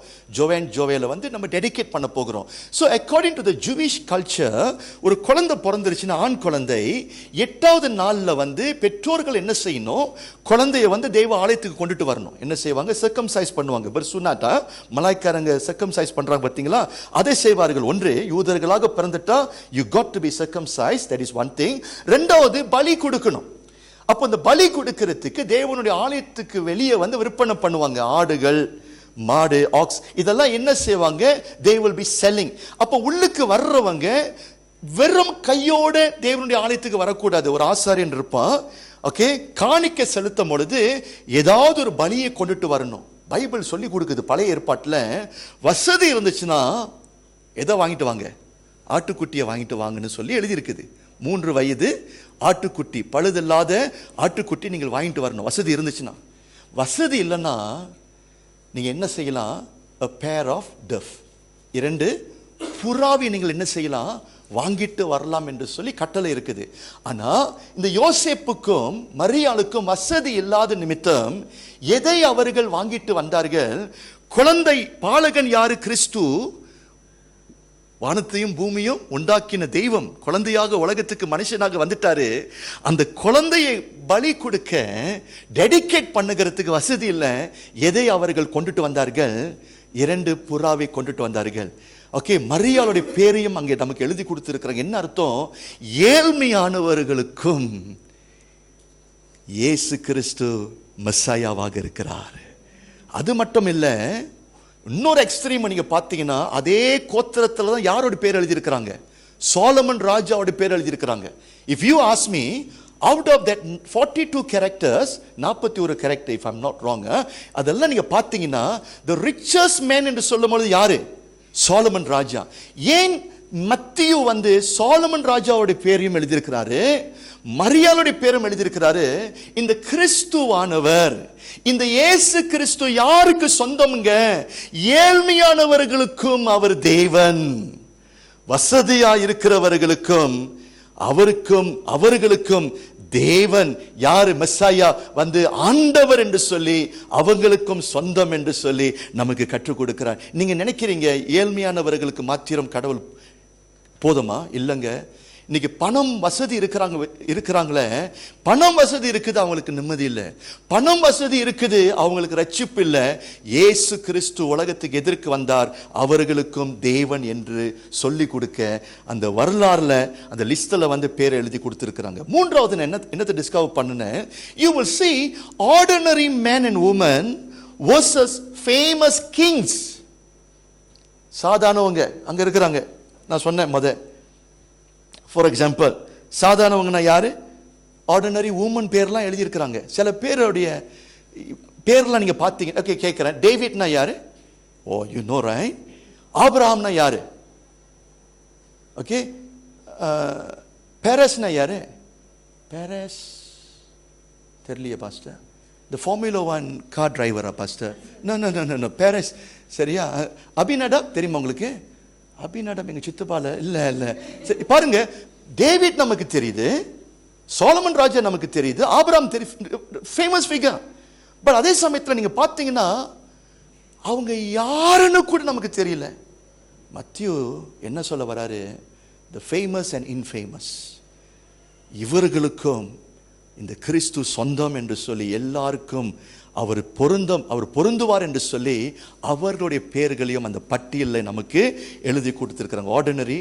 ஜோவேல வந்து நம்ம டெடிகேட் பண்ண போகிறோம். So according to the Jewish culture, ஒரு குழந்தை பிறந்துருச்சுன்னா, ஆண் குழந்தை, 8வது நாள்ல வந்து பெற்றோர்கள் என்ன செய்யணும்? குழந்தைய வந்து தெய்வ ஆலயத்துக்கு கொண்டுட்டு வரணும். என்ன செய்வாங்க? சர்க்கம்சைஸ் பண்ணுவாங்க. பர்சுனாட்டா, மலாய்க்காரங்க சர்க்கம்சைஸ் பண்றாங்க பார்த்தீங்களா? அதை செய்வார்கள். ஒன்று, யூதர்களாக பிறந்துட்டா you got to be circumcised. that is one thing. ரெண்டாவது, பலி கொடுக்கணும். அப்போ இந்த பலி கொடுக்கிறதுக்கு தேவனுடைய ஆலயத்துக்கு வெளியே வந்து விற்பனை பண்ணுவாங்க. ஆடுகள், மாடு, ஆக்ஸ், இதெல்லாம் என்ன செய்வாங்க? they will be selling. அப்போ உள்ளுக்கு வர்றவங்க வெறும் கையோட தேவனுடைய ஆலயத்துக்கு வரக்கூடாது. ஒரு ஆசாரியன் இருப்பான், ஓகே, காணிக்கை செலுத்தும் பொழுது ஏதாவது ஒரு பலியை கொண்டுட்டு வரணும். பைபிள் சொல்லி கொடுக்குது. பழைய ஏற்பாட்டில் வசதி இருந்துச்சுன்னா எதை வாங்கிட்டு வாங்க? ஆட்டுக்குட்டியை வாங்கிட்டு வாங்கன்னு சொல்லி எழுதியிருக்குது. 3 வயது ஆட்டுக்குட்டி, பழுதில்லாத ஆட்டுக்குட்டி நீங்கள் வாங்கிட்டு வரணும், வசதி இருந்துச்சுன்னா. வசதி இல்லைன்னா நீங்க என்ன செய்யலாம்? a pair of dove, 2 புறாவை நீங்கள் என்ன செய்யலாம்? வாங்கிட்டு வரலாம் என்று சொல்லி கட்டளை இருக்குது. ஆனா இந்த யோசேப்புக்கும் மரியாளுக்கும் வசதி இல்லாத நிமித்தம் எதை அவர்கள் வாங்கிட்டு வந்தார்கள்? குழந்தை. பாலகன் யாரு? கிறிஸ்து. வானத்தையும் பூமியும் உண்டாக்கின தெய்வம் குழந்தையாக உலகத்துக்கு மனுஷனாக வந்துட்டாரு. அந்த குழந்தையை பலி கொடுக்க டெடிகேட் பண்ணுகிறதுக்கு வசதி இல்லை. எதை அவர்கள் கொண்டுட்டு வந்தார்கள்? 2 புறாவை கொண்டுட்டு வந்தார்கள். ஓகே, மரியாளுடைய பேரையும் அங்கே நமக்கு எழுதி கொடுத்திருக்கிறாங்க. என்ன அர்த்தம்? ஏழ்மையானவர்களுக்கும் இயேசு கிறிஸ்து மெஸ்ஸாயாவாக இருக்கிறார். அது மட்டும் இல்லை, இன்னொரு எக்ஸ்ட்ரீம் நீங்க பார்த்தீங்கன்னா, அதே கோத்திரத்தில் தான் யாரோட பேர் எழுதியிருக்கிறாங்க? சாலமன் ராஜாவோட பேர் எழுதியிருக்கிறாங்க. If you ask me, out of that 42 characters, 41 character, if I'm not wrong, அதெல்லாம் நீங்க பார்த்தீங்கன்னா, த ரிச்சஸ்ட் மேன் என்று சொல்லும் பொழுது யாரு? சாலமன் ராஜா. ஏன் மத்தியு வந்து சாலமன் ராஜாவுடைய பேரையும் எழுதியிருக்கிறாரு, மரியாளுடைய பேரும் எழுதியிருக்கிறாரு? இந்த கிறிஸ்துவானவர், இந்த இயேசு கிறிஸ்து யாருக்கு சொந்தம்ங்க? ஏழ்மையானவர்களுக்கும் அவர் தேவன், வசதியா இருக்கிறவர்களுக்கும் அவர்களுக்கும் தேவன். யாரு? மெஸ்ஸாயா வந்து ஆண்டவர் என்று சொல்லி அவங்களுக்கும் சொந்தம் என்று சொல்லி நமக்கு கற்றுக் கொடுக்கிறார். நீங்க நினைக்கிறீங்க ஏழ்மையானவர்களுக்கு மாத்திரம் கடவுள் போதுமா? இல்லைங்க. இன்னைக்கு பணம் வசதி இருக்கிறாங்களே, பணம் வசதி இருக்குது, அவங்களுக்கு நிம்மதி இல்லை. பணம் வசதி இருக்குது, அவங்களுக்கு ரட்சிப்பு இல்லை. இயேசு கிறிஸ்து உலகத்துக்கு எதிர்க்கு வந்தார், அவர்களுக்கும் தேவன் என்று சொல்லி கொடுக்க அந்த வரலாறுல அந்த லிஸ்ட்ல வந்து பேரை எழுதி கொடுத்திருக்கிறாங்க. மூன்றாவது என்னத்தை டிஸ்கவர் பண்ணுனேன், you will see ordinary men and women versus famous kings. சாதாரணவங்க அங்க இருக்கிறாங்க. நான் சொன்னேன் ஃபார் எக்ஸாம்பிள், சாதாரணவங்கன்னா யாரு? ஆர்டினரி உமன் பேர்லாம் எழுதியிருக்கிறாங்க. சில பேருடைய பேர்லாம் நீங்க பார்த்தீங்க. ஓகே, கேட்கிறேன், டேவிட்னா யாரு? Oh, you know right. ஆபிரகாம்னா யாரு? ஓகே. பெரஸ்னா யாரு? பெரஸ் தெரியலையே பாஸ்டர். இந்த ஃபார்முலா 1 கார் டிரைவரா பாஸ்டர்? No Perez. சரியா? அபினடாப் தெரியுமா உங்களுக்கு? அபினடாப் எங்க சித்தப்பால இல்ல. சரி, பாருங்க, டேவிட் நமக்கு தெரியுது, சாலமன் ராஜா நமக்கு தெரியுது, ஆபிரகாம் ஃபேமஸ் ஃபிகர். பட் அதே சமயத்தில் நீங்க பார்த்தீங்கன்னா அவங்க யாருன்னு கூட நமக்கு தெரியல. மத்தியு என்ன சொல்ல வராரு? தி ஃபேமஸ் அண்ட் இன்ஃபேமஸ், இவர்களுக்கும் இந்த கிறிஸ்து சொந்தம் என்று சொல்லி எல்லாருக்கும் அவர் பொருந்துவார் என்று சொல்லி அவர்களுடைய பேர்களையும் அந்த பட்டியலில் நமக்கு எழுதி கொடுத்திருக்கிறாங்க. Ordinary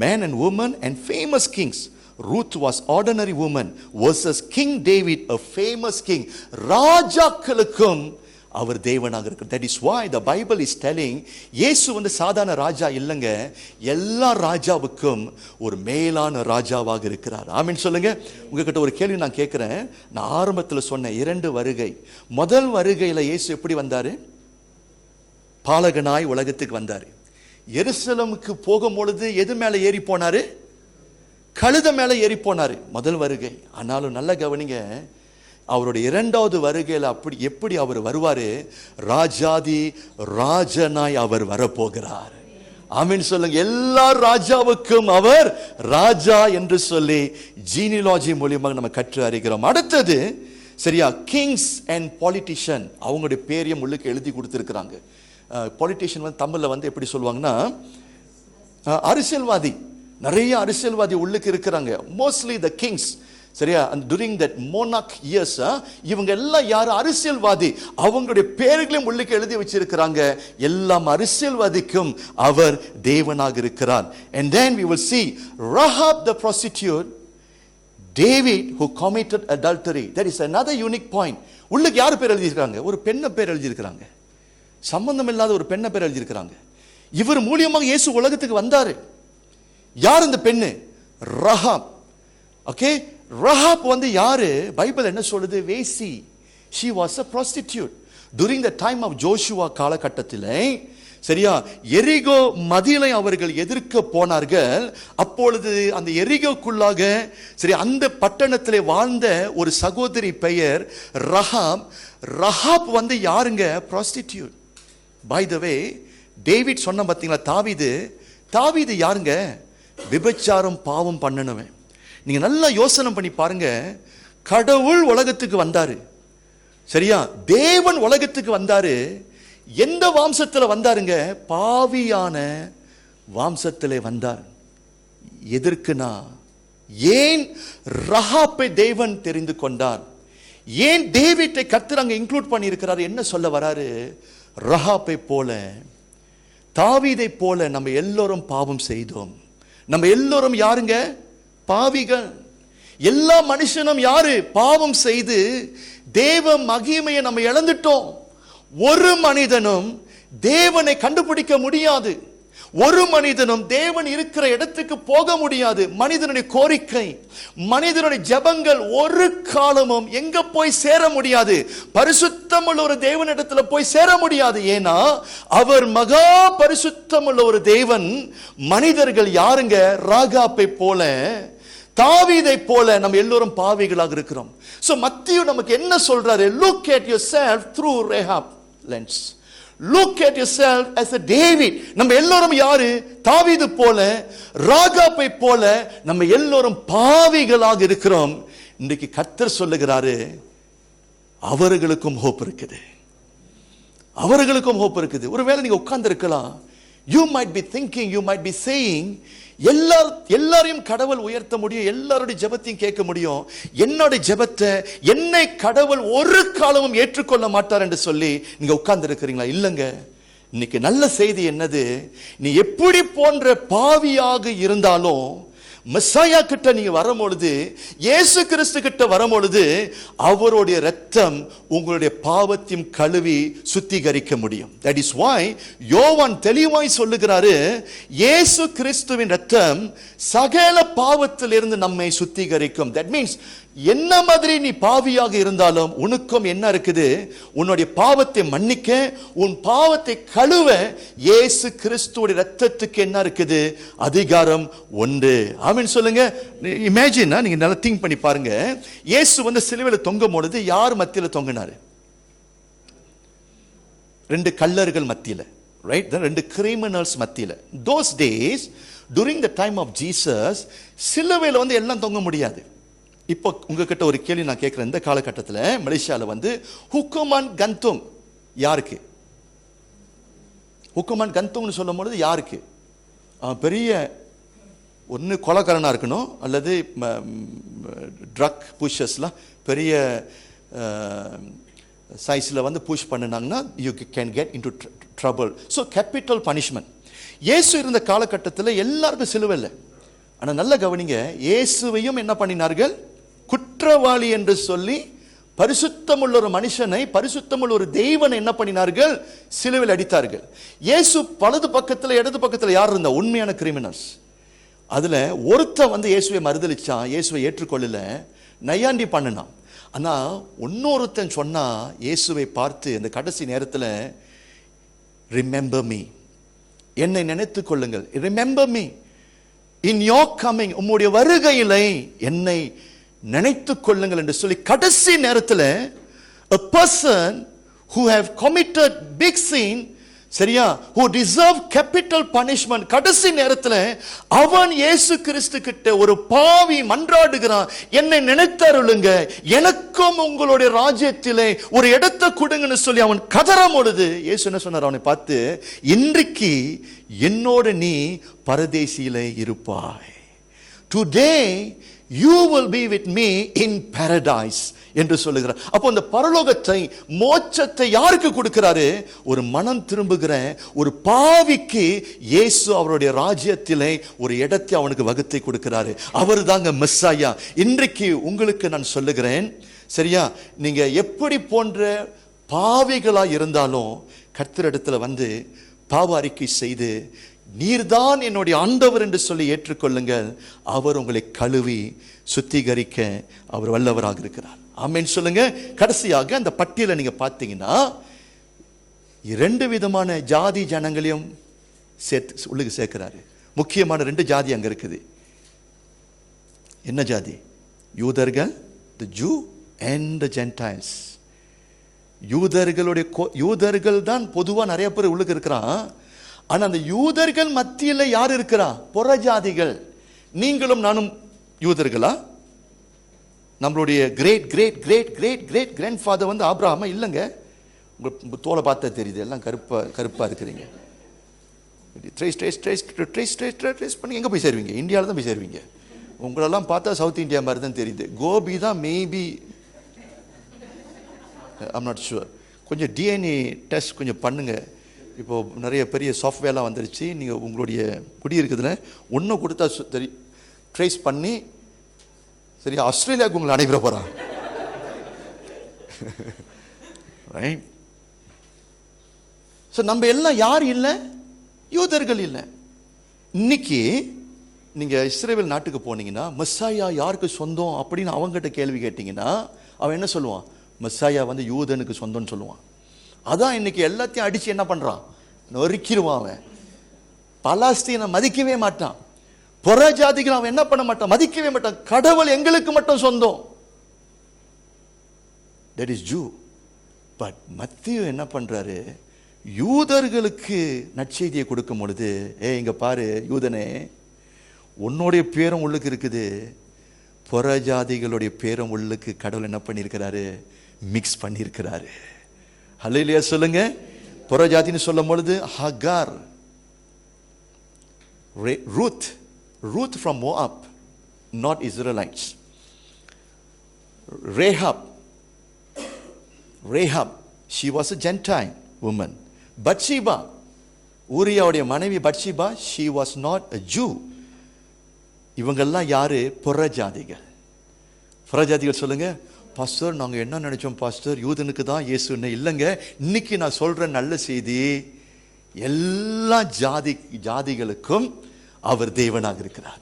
man and woman and famous kings. Ruth was ordinary woman versus king David, a famous king. ராஜாக்களுக்கும் அவர் தேவனாக இருக்கிறார். That is why the Bible is telling, இயேசு வந்து சாதாரண ராஜா இல்லைங்க, எல்லா ராஜாவுக்கும் ஒரு மேலான ராஜாவாக இருக்கிறார். ஆமென் சொல்லுங்க. உங்ககிட்ட ஒரு கேள்வி நான் கேட்கிறேன். நான் ஆரம்பத்தில் சொன்ன 2 வருகை. முதல் வருகையில் இயேசு எப்படி வந்தாரு? பாலகனாய் உலகத்துக்கு வந்தாரு. எருசலேமுக்கு போகும் பொழுது எது மேல ஏறி போனாரு? கழுத மேல ஏறி போனாரு, முதல் வருகை. ஆனாலும் நல்ல கவனிங்க, அவருடைய 2வது வருகையில் எப்படி அவர் வருவாரு? ராஜாதி ராஜனாய் அவர் வரப்போகிறார். ஆமென் சொல்லுங்க. எல்லா ராஜாவுக்கும் அவர் ராஜா என்று சொல்லி ஜீனியாலஜி மூலியமாக நம்ம கற்று அறிகிறோம். அடுத்தது சரியா, கிங்ஸ் அண்ட் பாலிட்டிஷியன், அவங்களுடைய பேரையும் உள்ளுக்கு எழுதி கொடுத்திருக்கிறாங்க. பாலிட்டிஷியன் வந்து தமிழ்ல வந்து எப்படி சொல்லுவாங்கன்னா அரசியல்வாதி. நிறைய அரசியல்வாதி உள்ளுக்கு இருக்கிறாங்க. மோஸ்ட்லி த கிங்ஸ், சரியா, during that monarch years, இவங்க எல்லாம் யாரு? அரசியல்வாதி. அவங்களுடைய பேர்களையும் உள்ளுக்கு எழுதி வச்சிருக்கிறாங்க. எல்லாம் அரசியல்வாதிக்கும் அவர் தேவனாக இருக்கிறார். And then we will see Rahab the prostitute, David who committed adultery. That is another unique point. உள்ளுக்கு யார் பேர் எழுதியிருக்காங்க? ஒரு பெண்ணை பேர் எழுதியிருக்கிறாங்க. சம்பந்தம் இல்லாத ஒரு பெண்ணை பேர் எழுதியிருக்கிறாங்க. இவர் மூலியமாக இயேசு உலகத்துக்கு வந்தாரு. யார் இந்த பெண்ணு? ரஹாப். ஓகே, ரஹாப் வந்து யாரு? பைபிள் என்ன சொல்லுது? வேசி. she was a prostitute during the time of Joshua காலகட்டத்தில். சரியா, எரிகோ மதிலை அவர்கள் எதிர்க்க போனார்கள். அப்பொழுது அந்த எரிகோக்குள்ளாக சரி அந்த பட்டணத்திலே வாழ்ந்த ஒரு சகோதரி பெயர் ரஹாப். ரஹாப் வந்து யாருங்க? prostitute. by the way, David சொன்ன பார்த்தீங்களா, தாவீது யாருங்க? விபச்சாரம் பாவம் பண்ணனவன். நீங்க நல்லா யோசனை பண்ணி பாருங்க. கடவுள் உலகத்துக்கு வந்தாரு, சரியா, தேவன் உலகத்துக்கு வந்தாரு. எந்த வம்சத்துல வந்தாருங்க? பாவியான வம்சத்திலே வந்தார். எதற்குனா, ஏன் ரஹாப்பை தேவன் தெரிந்து கொண்டார்? ஏன் டேவிட்டை கர்த்தர் அங்க இன்க்ளூட் பண்ணி இருக்கிறார்? என்ன சொல்ல வராரு? ரஹாப்பை போல தாவீதை போல நம்ம எல்லோரும் பாவம் செய்தோம். நம்ம எல்லோரும் யாருங்க? பாவிகள். எல்லா மனுஷனும் யாரு? பாவம் செய்து தேவ மகிமையை நம்ம இழந்துட்டோம். ஒரு மனிதனும் தேவனை கண்டுபிடிக்க முடியாது. ஒரு மனிதனும் தேவன் இருக்கிற இடத்துக்கு போக முடியாது. மனிதனுடைய கோரிக்கை, மனிதனுடைய ஜெபங்கள் ஒரு காலமும் எங்க போய் சேர முடியாது. பரிசுத்தமுள்ள ஒரு தேவனிடத்துல போய் சேர முடியாது. ஏன்னா அவர் மகா பரிசுத்தமுள்ள ஒரு தேவன். மனிதர்கள் யாருங்க? ராகாப்பை போல, தாவீதை போல நம்ம எல்லோரும் பாவிகளாக இருக்கிறோம். சோ மத்தேயு நமக்கு என்ன சொல்றாரு? Look at yourself through Rahab lens. Look at yourself as a David. நம்ம எல்லோரும் யாரு? தாவீது போல, ராகாப்பை போல நம்ம எல்லோரும் பாவிகளாக இருக்கிறோம். இன்றைக்கு கர்த்தர் சொல்லுகிறாரு, அவர்களுக்கும் ஹோப் இருக்குது, அவர்களுக்கும் ஹோப் இருக்குது. ஒருவேளை நீங்க உட்கார்ந்து இருக்கலாம். You might be thinking, you might be saying, எல்லாரையும் கடவுள் உயர்த்த முடியும், எல்லாருடைய ஜெபத்தையும் கேட்க முடியும், என்னோட ஜெபத்தை என்னை கடவுள் ஒரு காலமும் ஏற்றுக்கொள்ள மாட்டார் என்று சொல்லி நீங்க உட்கார்ந்து இருக்கிறீங்களா? இல்லங்க. இன்னைக்கு நல்ல செய்தி என்னது? நீ எப்படி போன்ற பாவியாக இருந்தாலும் மெசாயா கிட்ட நீங்க வரும்பொழுது, இயேசு கிறிஸ்து கிட்ட வரும்பொழுது, அவருடைய இரத்தம் உங்களுடைய பாவத்தையும் கழுவி சுத்திகரிக்க முடியும். That is why யோவான் தெளிவாய் சொல்லுகிறாரு, இயேசு கிறிஸ்துவின் இரத்தம் சகல பாவத்திலிருந்து நம்மை சுத்திகரிக்கும். That means என்ன மாதிரி நீ பாவியாக இருந்தாலும் உனக்கும் என்ன இருக்குது? உன்னுடைய பாவத்தை மன்னிக்க, உன் பாவத்தை கழுவ இயேசு கிறிஸ்துவோட இரத்தத்துக்கு என்ன இருக்குது? அதிகாரம் உண்டு. ஆமென் சொல்லுங்க. இமேஜின், நீங்க நல்லா திங்க் பண்ணி பாருங்க. இயேசு சிலுவையில் தொங்கும் பொழுது யார் மத்தியில தொங்கினாரு? ரெண்டு கள்ளர்கள் மத்தியில, ரைட்? ரெண்டு கிரிமினல்ஸ் மத்தியில. Those days, during the time of Jesus, சிலுவையில் எல்லாம் தொங்க முடியாது. இப்போ உங்ககிட்ட ஒரு கேள்வி நான் கேட்கிறேன். இந்த காலகட்டத்தில் மலேசியாவில் ஹுக்குமான் கந்தும் யாருக்கு? ஹுக்குமான் கந்தும்னு சொல்லும் பொழுது யாருக்கு? பெரிய ஒன்று கொலைக்காரனாக இருக்கணும், அல்லது ட்ரக் புஷர்ஸ்லாம் பெரிய சைஸில் புஷ் பண்ணினாங்கன்னா you can get into trouble. So capital punishment. இயேசு இருந்த காலகட்டத்தில் எல்லாருக்கும் சிலுவை இல்லை. ஆனால் நல்ல கவனிங்க, இயேசுவையும் என்ன பண்ணினார்கள்? குற்றவாளி என்று சொல்லி பரிசுத்தமுள்ள ஒரு மனுஷனை, பரிசுத்தமுள்ள ஒரு தெய்வனை என்ன பண்ணினார்கள்? சிலுவையில் அடித்தார்கள். இயேசு வலது பக்கத்தில் இடது பக்கத்தில் யார் இருந்தா? உண்மையான கிரிமினல்ஸ். அதுல ஒருத்தன் இயேசுவை மறுதலிச்சான், இயேசுவை ஏற்றுக்கொள்ளல, நையாண்டி பண்ணினான். ஆனா இன்னொருத்தன் சொன்னா, இயேசுவை பார்த்து இந்த கடைசி நேரத்தில், ரிமெம்பர் மீ, என்னை நினைத்துக் கொள்ளுங்கள், remember me in your coming, உம்முடைய வருகையிலே என்னை நினைத்துக் கொள்ளுங்கள் என்று சொல்லி கடைசி நேரத்தில் a person who have committed big sin, சரியா, who deserve capital punishment, கடைசி நேரத்தில் அவன் இயேசு கிறிஸ்து கிட்ட ஒரு பாவி மன்றாடுகிறான், என்னை நினைத்தருளுங்க, எனக்கும் உங்களுடைய ராஜ்யத்திலே ஒரு இடத்தை கொடுங்கன்னு சொல்லி அவன் கதறும் பொழுது இயேசு என்ன சொன்னார்? அவனை பார்த்து, இன்றைக்கு என்னோடு நீ பரதேசியிலே இருப்பாய். Today you will be with me in paradise என்று சொல்லுகிறார். அப்போ அந்த பரலோகத்தை, மோட்சத்தை யாருக்கு கொடுக்கிறாரு? ஒரு மனம் திரும்புகிற ஒரு பாவிக்கு இயேசு அவருடைய ராஜ்யத்திலே ஒரு இடத்தை அவனுக்கு வகுத்து கொடுக்கிறாரு. அவர் தாங்க மெஸ்ஸாயா. இன்றைக்கு உங்களுக்கு நான் சொல்லுகிறேன், சரியா, நீங்க எப்படி போன்ற பாவிகளா இருந்தாலும் கர்த்தரிடத்துல பாவ அறிக்கை செய்து, நீர்தான் என்னுடைய ஆண்டவர் என்று சொல்லி ஏற்றுக்கொள்ளுங்கள். அவர் உங்களை கழுவி சுத்திகரிக்க அவர் வல்லவராக இருக்கிறார். ஆமென் சொல்லுங்க. கடைசியாக அந்த பட்டியலை நீங்க பார்த்தீங்கன்னா, இரண்டு விதமான ஜாதி ஜனங்களையும் உள்ளுக்கு சேர்க்கிறாரு. முக்கியமான ரெண்டு ஜாதி அங்க இருக்குது. என்ன ஜாதி? யூதர்கள், the Jew and the Gentiles. யூதர்கள் தான் பொதுவா நிறைய பேர் உள்ளுக்கு இருக்கிறான். ஆனா அந்த யூதர்கள் மத்தியில் யார் இருக்கிறா? புறஜாதிகள். நீங்களும் நானும் யூதர்களா? நம்மளுடைய great great great great great grandfather ஆபிரகாமா? இல்லைங்க. உங்க தோலை பார்த்தா தெரியுது, எல்லாம் கருப்பா இருக்கிறீங்க. ட்ரேஸ் பண்ணி எங்க போய் சேருவீங்க? இந்தியாவில் தான் போய் சேருவீங்க. உங்களெல்லாம் பார்த்தா சவுத் இந்தியா மாதிரி தான் தெரியுது. கோபி தான் மேபி, ஐம் நாட் ஷுவர். கொஞ்சம் டிஎன்ஏ டெஸ்ட் கொஞ்சம் பண்ணுங்க. இப்போ நிறைய பெரிய சாஃப்ட்வேர்லாம் வந்துருச்சு. நீங்கள் உங்களுடைய குடியிருக்கிறதுல ஒன்று கொடுத்தா சரி ட்ரேஸ் பண்ணி, சரி, ஆஸ்திரேலியாவுக்கு உங்களை அனுப்பிட போகிறான். ரைட். ஸோ நம்ம எல்லாம் யார் இல்லை? யூதர்கள் இல்லை. இன்னைக்கு நீங்கள் இஸ்ரேல் நாட்டுக்கு போனீங்கன்னா மெஸ்ஸாயா யாருக்கு சொந்தம் அப்படின்னு அவங்ககிட்ட கேள்வி கேட்டிங்கன்னா அவன் என்ன சொல்லுவான்? மெஸ்ஸாயா வந்து யூதனுக்கு சொந்தம்னு சொல்லுவான். அதான் இன்னைக்கு எல்லாத்தையும் அடித்து என்ன பண்ணுறான்? நொறுக்கிடுவான். அவன் பலஸ்தீனை மதிக்கவே மாட்டான். புற ஜாதிகள் அவன் என்ன பண்ண மாட்டான்? மதிக்கவே மாட்டான். கடவுள் எங்களுக்கு மட்டும் சொந்தம். That is zoo. பட் மத்திய என்ன பண்றாரு? யூதர்களுக்கு நற்செய்தியை கொடுக்கும் பொழுது, இங்க பாரு யூதனே, உன்னுடைய பேரும் உள்ளுக்கு இருக்குது, புற ஜாதிகளுடைய பேரும் உள்ளுக்கு கடவுள் என்ன பண்ணியிருக்கிறாரு? மிக்ஸ் பண்ணியிருக்கிறாரு. ஹல்லேலூயா சொல்லுங்க. புற ஜாதின்னு சொல்லும் பொழுது ஹகார், Ruth from Moab, not Israelites. Rahab, she was a Gentile woman. Bathsheba, ஊரியாவுடைய மனைவி பத்ஷிபா, she was not a Jew. இவங்கெல்லாம் யாரு? புறஜாதிகள். புறஜாதிகள் சொல்லுங்க. பாஸ்டர், நாங்கள் என்ன நினைச்சோம் பாஸ்டர், யூதனுக்கு தான் இயேசுன்னு. இல்லைங்க, இன்னைக்கு நான் சொல்ற நல்ல செய்தி, எல்லா ஜாதிகளுக்கும் அவர் தேவனாக இருக்கிறார்.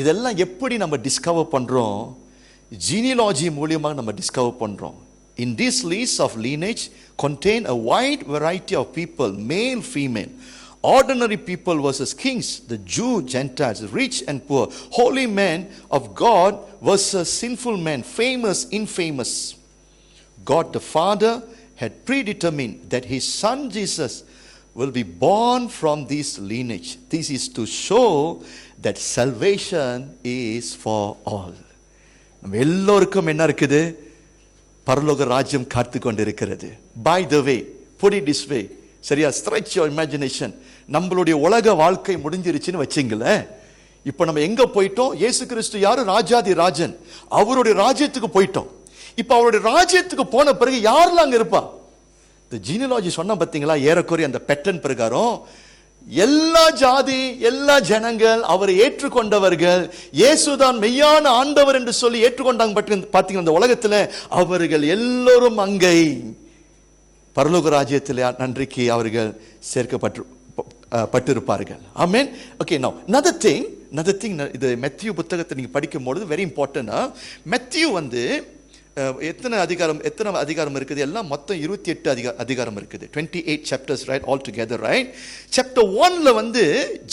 இதெல்லாம் எப்படி நம்ம டிஸ்கவர் பண்றோம்? ஜீனியாலஜி மூலியமாக நம்ம டிஸ்கவர் பண்றோம். In this list of lineage contain a wide variety of people, male, female, ordinary people versus kings, the Jew, Gentiles, rich and poor, holy men of God versus sinful men, famous, infamous. God the Father had predetermined that his son Jesus will be born from this lineage. This is to show that salvation is for all. நம்ம எல்லோருக்கும் என்ன இருக்குது? பரலோக ராஜ்யம் காத்து கொண்டிருக்கிறது. By the way, put it this way, சரியா? Stretch your imagination. நம்மளுடைய உலக வாழ்க்கை முடிஞ்சிருச்சுன்னு வச்சிங்களேன். இப்போ நம்ம எங்க போயிட்டோம்? இயேசு கிறிஸ்து யாரு? ராஜாதி ராஜன். அவருடைய ராஜ்யத்துக்கு போயிட்டோம். இப்போ அவருடைய ராஜ்யத்துக்கு போன பிறகு யாரெல்லாம் அங்க இருப்பா? இந்த ஜீனியாலஜி சொன்ன பார்த்தீங்களா? ஏறக்குறைய அந்த பேட்டர்ன் பிரகாரம் எல்லா ஜாதி, எல்லா ஜனங்கள் அவரை ஏற்றுக்கொண்டவர்கள், இயேசுதான் மெய்யான ஆண்டவர் என்று சொல்லி ஏற்றுக்கொண்டாங்க. பார்த்தீங்கன்னா இந்த உலகத்தில் அவர்கள் எல்லோரும் அங்கை பரலோக ராஜ்யத்தில் நன்றிக்கு அவர்கள் சேர்க்கப்பட்டிருப்பார்கள். ஆமென். ஓகே, நவ another thing, இது மத்திய புத்தகத்தை நீங்க படிக்கும்போது வெரி இம்பார்ட்டன்ட். மத்திய வந்து எத்தனை அதிகாரம் இருக்குது? எல்லாம் மொத்தம் 28 அதிகாரம் இருக்குது. 28 chapters, right, all together, right? chapter 1ல வந்து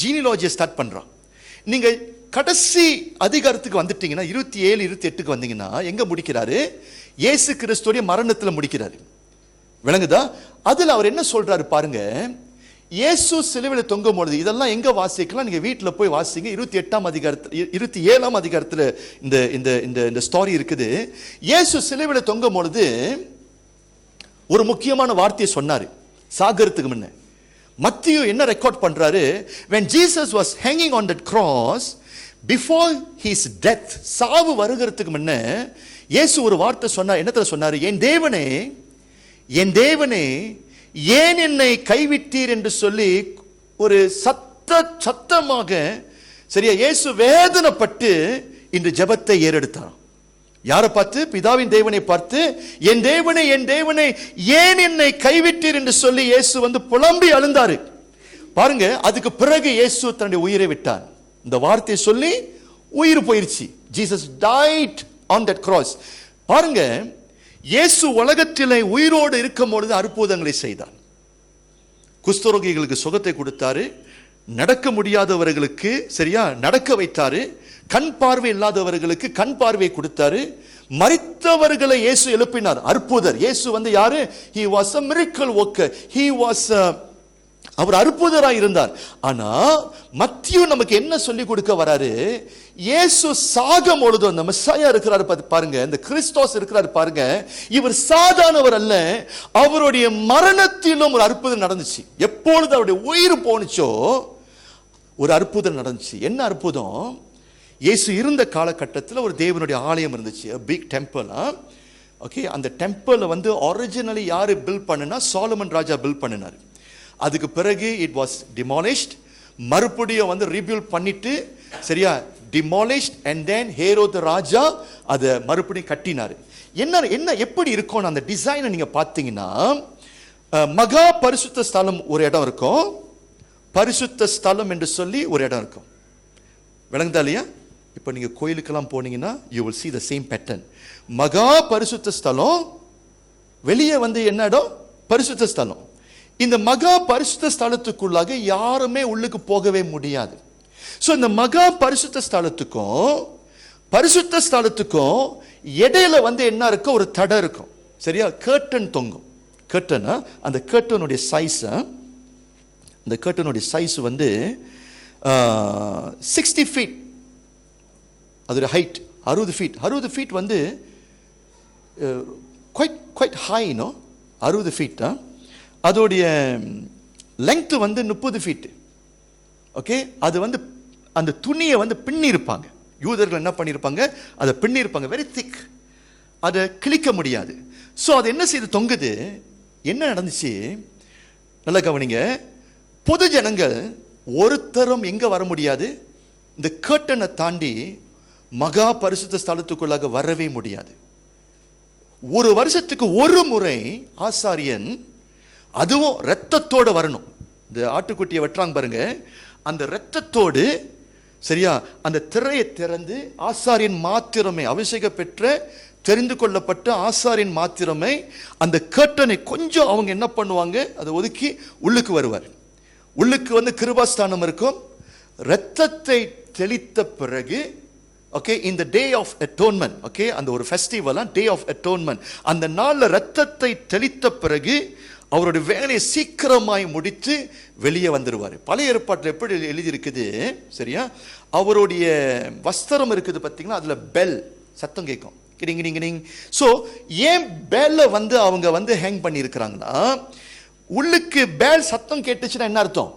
ஜீனியாலஜியை ஸ்டார்ட் பண்றான். நீங்க கடைசி அதிகாரத்துக்கு வந்துட்டீங்கன்னா 27 28க்கு வந்தீங்கன்னா எங்க முடிக்கிறாரு? இயேசு கிறிஸ்துவோட மரணத்துல முடிக்கிறாரு. விளங்குதா? அதுல அவர் என்ன சொல்றாரு பாருங்க. இயேசு சிலுவையில் தொங்கும் பொழுது, இதெல்லாம் எங்க வாசிக்கலாம்? நீங்க வீட்டுல போய் வாசிங்க. 27ஆம் அதிகாரத்துல இந்த ஸ்டோரி இருக்குது. இயேசு சிலுவையில் தொங்கும் பொழுது ஒரு முக்கியமான வார்த்தையை சொன்னாரு சாகறதுக்கு முன்ன. மத்திய என்ன ரெக்கார்ட் பண்றாரு? when Jesus was hanging on that cross, before his death, சாவு வருகிறதுக்கு முன்ன இயேசு ஒரு வார்த்தை சொன்னார். என்னத்துல சொன்னாரு? என் தேவனே ஏன் என்னை கைவிட்டீர் என்று சொல்லி ஒரு சத்தமாக, சரியா, இயேசு வேதனைப்பட்டு இந்த ஜெபத்தை ஏறெடுத்தார். யாரை பார்த்து? பிதாவின் தேவனை பார்த்து, என் தேவனே ஏன் என்னை கைவிட்டீர் என்று சொல்லி இயேசு வந்து புலம்பி அழுந்தாரு. பாருங்க, அதுக்கு பிறகு இயேசு தன்னுடைய உயிரை விட்டார். இந்த வார்த்தையை சொல்லி உயிர் போயிருச்சு. Jesus died on that cross. பாருங்க, இயேசு உலகத்திலே உயிரோடு இருக்கும் பொழுது அற்புதங்களை செய்தார். குஷ்டரோகிகளுக்கு சுகத்தை கொடுத்தாரு, நடக்க முடியாதவர்களுக்கு சரியா நடக்க வைத்தாரு, கண் பார்வை இல்லாதவர்களுக்கு கண் பார்வை கொடுத்தாரு, மரித்தவர்களை இயேசு எழுப்பினார். அற்புதர். இயேசு வந்து யாரு? he was a miracle worker. அவர் அற்புதராய் இருந்தார். ஆனா மத்திய நமக்கு என்ன சொல்லி கொடுக்க வராரு? இயேசு சாகும் பொழுது அந்த மெஸ்ஸாயா இருக்கிறாரு பாருங்க, இந்த கிறிஸ்தோஸ் இருக்கிறாரு பாருங்க, இவர் சாதாரணவர் அல்ல. அவருடைய மரணத்திலும் ஒரு அற்புதம் நடந்துச்சு. எப்பொழுது அவருடைய உயிர் போனுச்சோ ஒரு அற்புதம் நடந்துச்சு. என்ன அற்புதம்? இயேசு இருந்த காலகட்டத்தில் ஒரு தேவனுடைய ஆலயம் இருந்துச்சு, பிக் டெம்பிள். ஓகே, அந்த டெம்பிள் வந்து ஒரிஜினலி யாரு பில்ட் பண்ணுனா? சாலமன் ராஜா பில்ட் பண்ணினார். அதுக்கு பிறகு இட் வாஸ் டிமாலிஷ்ட். மறுபடியும் வந்து ரீபில்ட் பண்ணிட்டு, சரியா, டிமாலிஷ்ட் அண்ட் தென் ஹேரோத் ராஜா அதை மறுபடியும் கட்டினார். என்ன எப்படி இருக்கும் அந்த டிசைனை நீங்க பார்த்தீங்கன்னா, மகா பரிசுத்த ஸ்தலம் ஒரு இடம் இருக்கும், பரிசுத்த ஸ்தலம் என்று சொல்லி ஒரு இடம் இருக்கும். விளங்குதா இல்லையா? இப்போ நீங்க கோயிலுக்கெல்லாம் போனீங்கன்னா you will see the same pattern. மகா பரிசுத்த ஸ்தலம், வெளியே வந்து என்ன இடம்? பரிசுத்த ஸ்தலம். இந்த மகா பரிசுத்த ஸ்தலத்துக்குள்ளாக யாருமே உள்ளுக்கு போகவே முடியாது. ஸோ இந்த மகா பரிசுத்த ஸ்தலத்துக்கும் இடையில வந்து என்ன இருக்கும்? ஒரு தடை இருக்கும். சரியா? கர்டன் தொங்கும். கர்டனா அந்த கர்டனுடைய சைஸ் வந்து 60 ஃபீட். அதோட ஹைட் 60 ஃபீட். 60 ஃபீட் வந்து quite high, no? 60 ஃபீட். அதோடைய லெங்த் வந்து 30 ஃபீட். ஓகே, அது வந்து அந்த துணியை வந்து பின்னி இருப்பாங்க. யூதர்கள் என்ன பண்ணியிருப்பாங்க? அதை பின்னி இருப்பாங்க, வெரி திக். அதை கிழிக்க முடியாது. ஸோ அது என்ன செய்து தொங்குது? என்ன நடந்துச்சு? நல்லா கவனிங்க. பொது ஜனங்கள் ஒருத்தரும் எங்க வர முடியாது? இந்த கர்ட்டனை தாண்டி மகா பரிசுத்த ஸ்தலத்துக்குள்ளாக வரவே முடியாது. ஒரு வருஷத்துக்கு ஒரு முறை ஆசாரியன், அதுவும் இரத்தத்தோடு வரணும். இந்த ஆட்டுக்குட்டியை வெட்டுறாங்க பாருங்க, அந்த இரத்தத்தோடு, சரியா, அந்த திரையை திறந்து ஆசாரியன் மாத்திரமே, அபிஷேகம் பெற்ற தெரிந்து கொள்ளப்பட்ட ஆசாரியன் மாத்திரமே அந்த கர்ட்டனை கொஞ்சம் அவங்க என்ன பண்ணுவாங்க, அதை ஒதுக்கி உள்ளுக்கு வருவார். உள்ளுக்கு வந்து கிருபாஸ்தானம் இருக்கும். இரத்தத்தை தெளித்த பிறகு, ஓகே, இந்த டே ஆஃப் அட்டோன்மெண்ட், ஓகே, அந்த ஒரு ஃபெஸ்டிவல், டே ஆஃப் அட்டோன்மெண்ட், அந்த நாளில் இரத்தத்தை தெளித்த பிறகு அவருடைய வேலையை சீக்கிரமாய் முடித்து வெளியே வந்துடுவார். பழைய ஏற்பாட்டில் எப்படி எழுதியிருக்குது? சரியா, அவருடைய வஸ்திரம் இருக்குது பார்த்தீங்கன்னா, அதில் பெல் சத்தம் கேட்கும், கிடிங். ஸோ ஏன் பெல்லை வந்து அவங்க வந்து ஹேங் பண்ணியிருக்கிறாங்கன்னா, உள்ளுக்கு பெல் சத்தம் கேட்டுச்சுன்னா என்ன அர்த்தம்?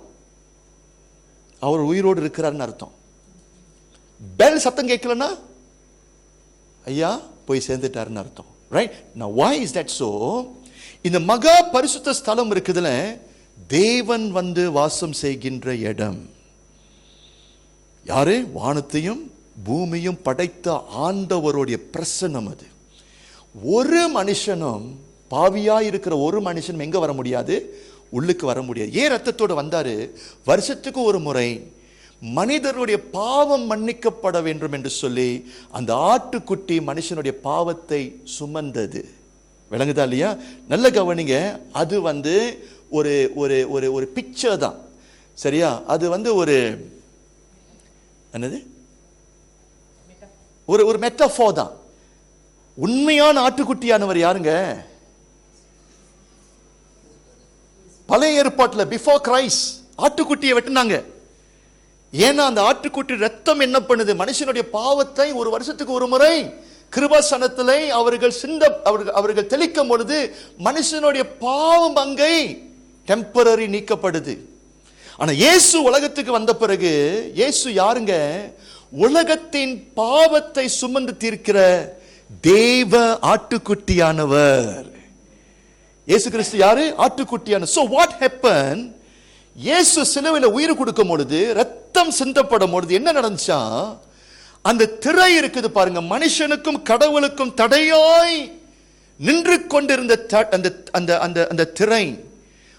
அவர் உயிரோடு இருக்கிறாருன்னு அர்த்தம். பெல் சத்தம் கேட்கலன்னா ஐயா போய் சேர்ந்துட்டாருன்னு அர்த்தம். Right? now why is that so? இந்த மகா பரிசுத்த ஸ்தலம் இருக்குதுல, தேவன் வந்து வாசம் செய்கின்ற இடம். யாரு? வானத்தையும் பூமியும் படைத்த ஆண்டவருடைய பிரசன்னம் அது. ஒரு மனுஷனும், பாவியா இருக்கிற ஒரு மனுஷனும் எங்க வர முடியாது? உள்ளுக்கு வர முடியாது. ஏன் ரத்தத்தோடு வந்தாரு? வருஷத்துக்கு ஒரு முறை மனிதருடைய பாவம் மன்னிக்கப்பட வேண்டும் என்று சொல்லி அந்த ஆட்டுக்குட்டி மனுஷனுடைய பாவத்தை சுமந்தது. விளங்குதா இல்லையா? நல்ல கவனிங்க. அது வந்து ஒரு ஒரு ஒரு ஒரு பிக்சர் தான். சரியா? அது வந்து ஒரு என்னது, ஒரு ஒரு மெட்டஃபோர் தான். உண்மையான ஆட்டுக்குட்டியானவர் யாருங்க? பழைய ஏற்பாட்டில் பிஃபோர் கிரைஸ்ட் ஆட்டுக்குட்டியை வெட்டினாங்க. ஏன்னா அந்த ஆட்டுக்குட்டி ரத்தம் என்ன பண்ணுது? மனுஷனுடைய பாவத்தை ஒரு வருஷத்துக்கு ஒரு முறை கிருபாசனத்திலே அவர்கள் தெளிக்கும் பொழுது மனுஷனுடைய பாவம் அங்கை டெம்பரரி நீக்கப்படுது. ஆனா இயேசு உலகத்துக்கு வந்த பிறகு, இயேசு யாருங்க? உலகத்தின் பாவத்தை சுமந்து தீர்க்கிற தேவ ஆட்டுக்குட்டியானவர். இயேசு கிறிஸ்து யாரு? ஆட்டுக்குட்டியான. So what happened? இயேசு சிலுவையில் உயிர் கொடுக்கும் பொழுது, ரத்தம் சிந்தப்படும் பொழுது என்ன நடந்துச்சா? அந்த திரை இருக்குது பாருங்க, மனுஷனுக்கும் கடவுளுக்கும் தடையாய் நின்று கொண்டிருந்த அந்த திரை.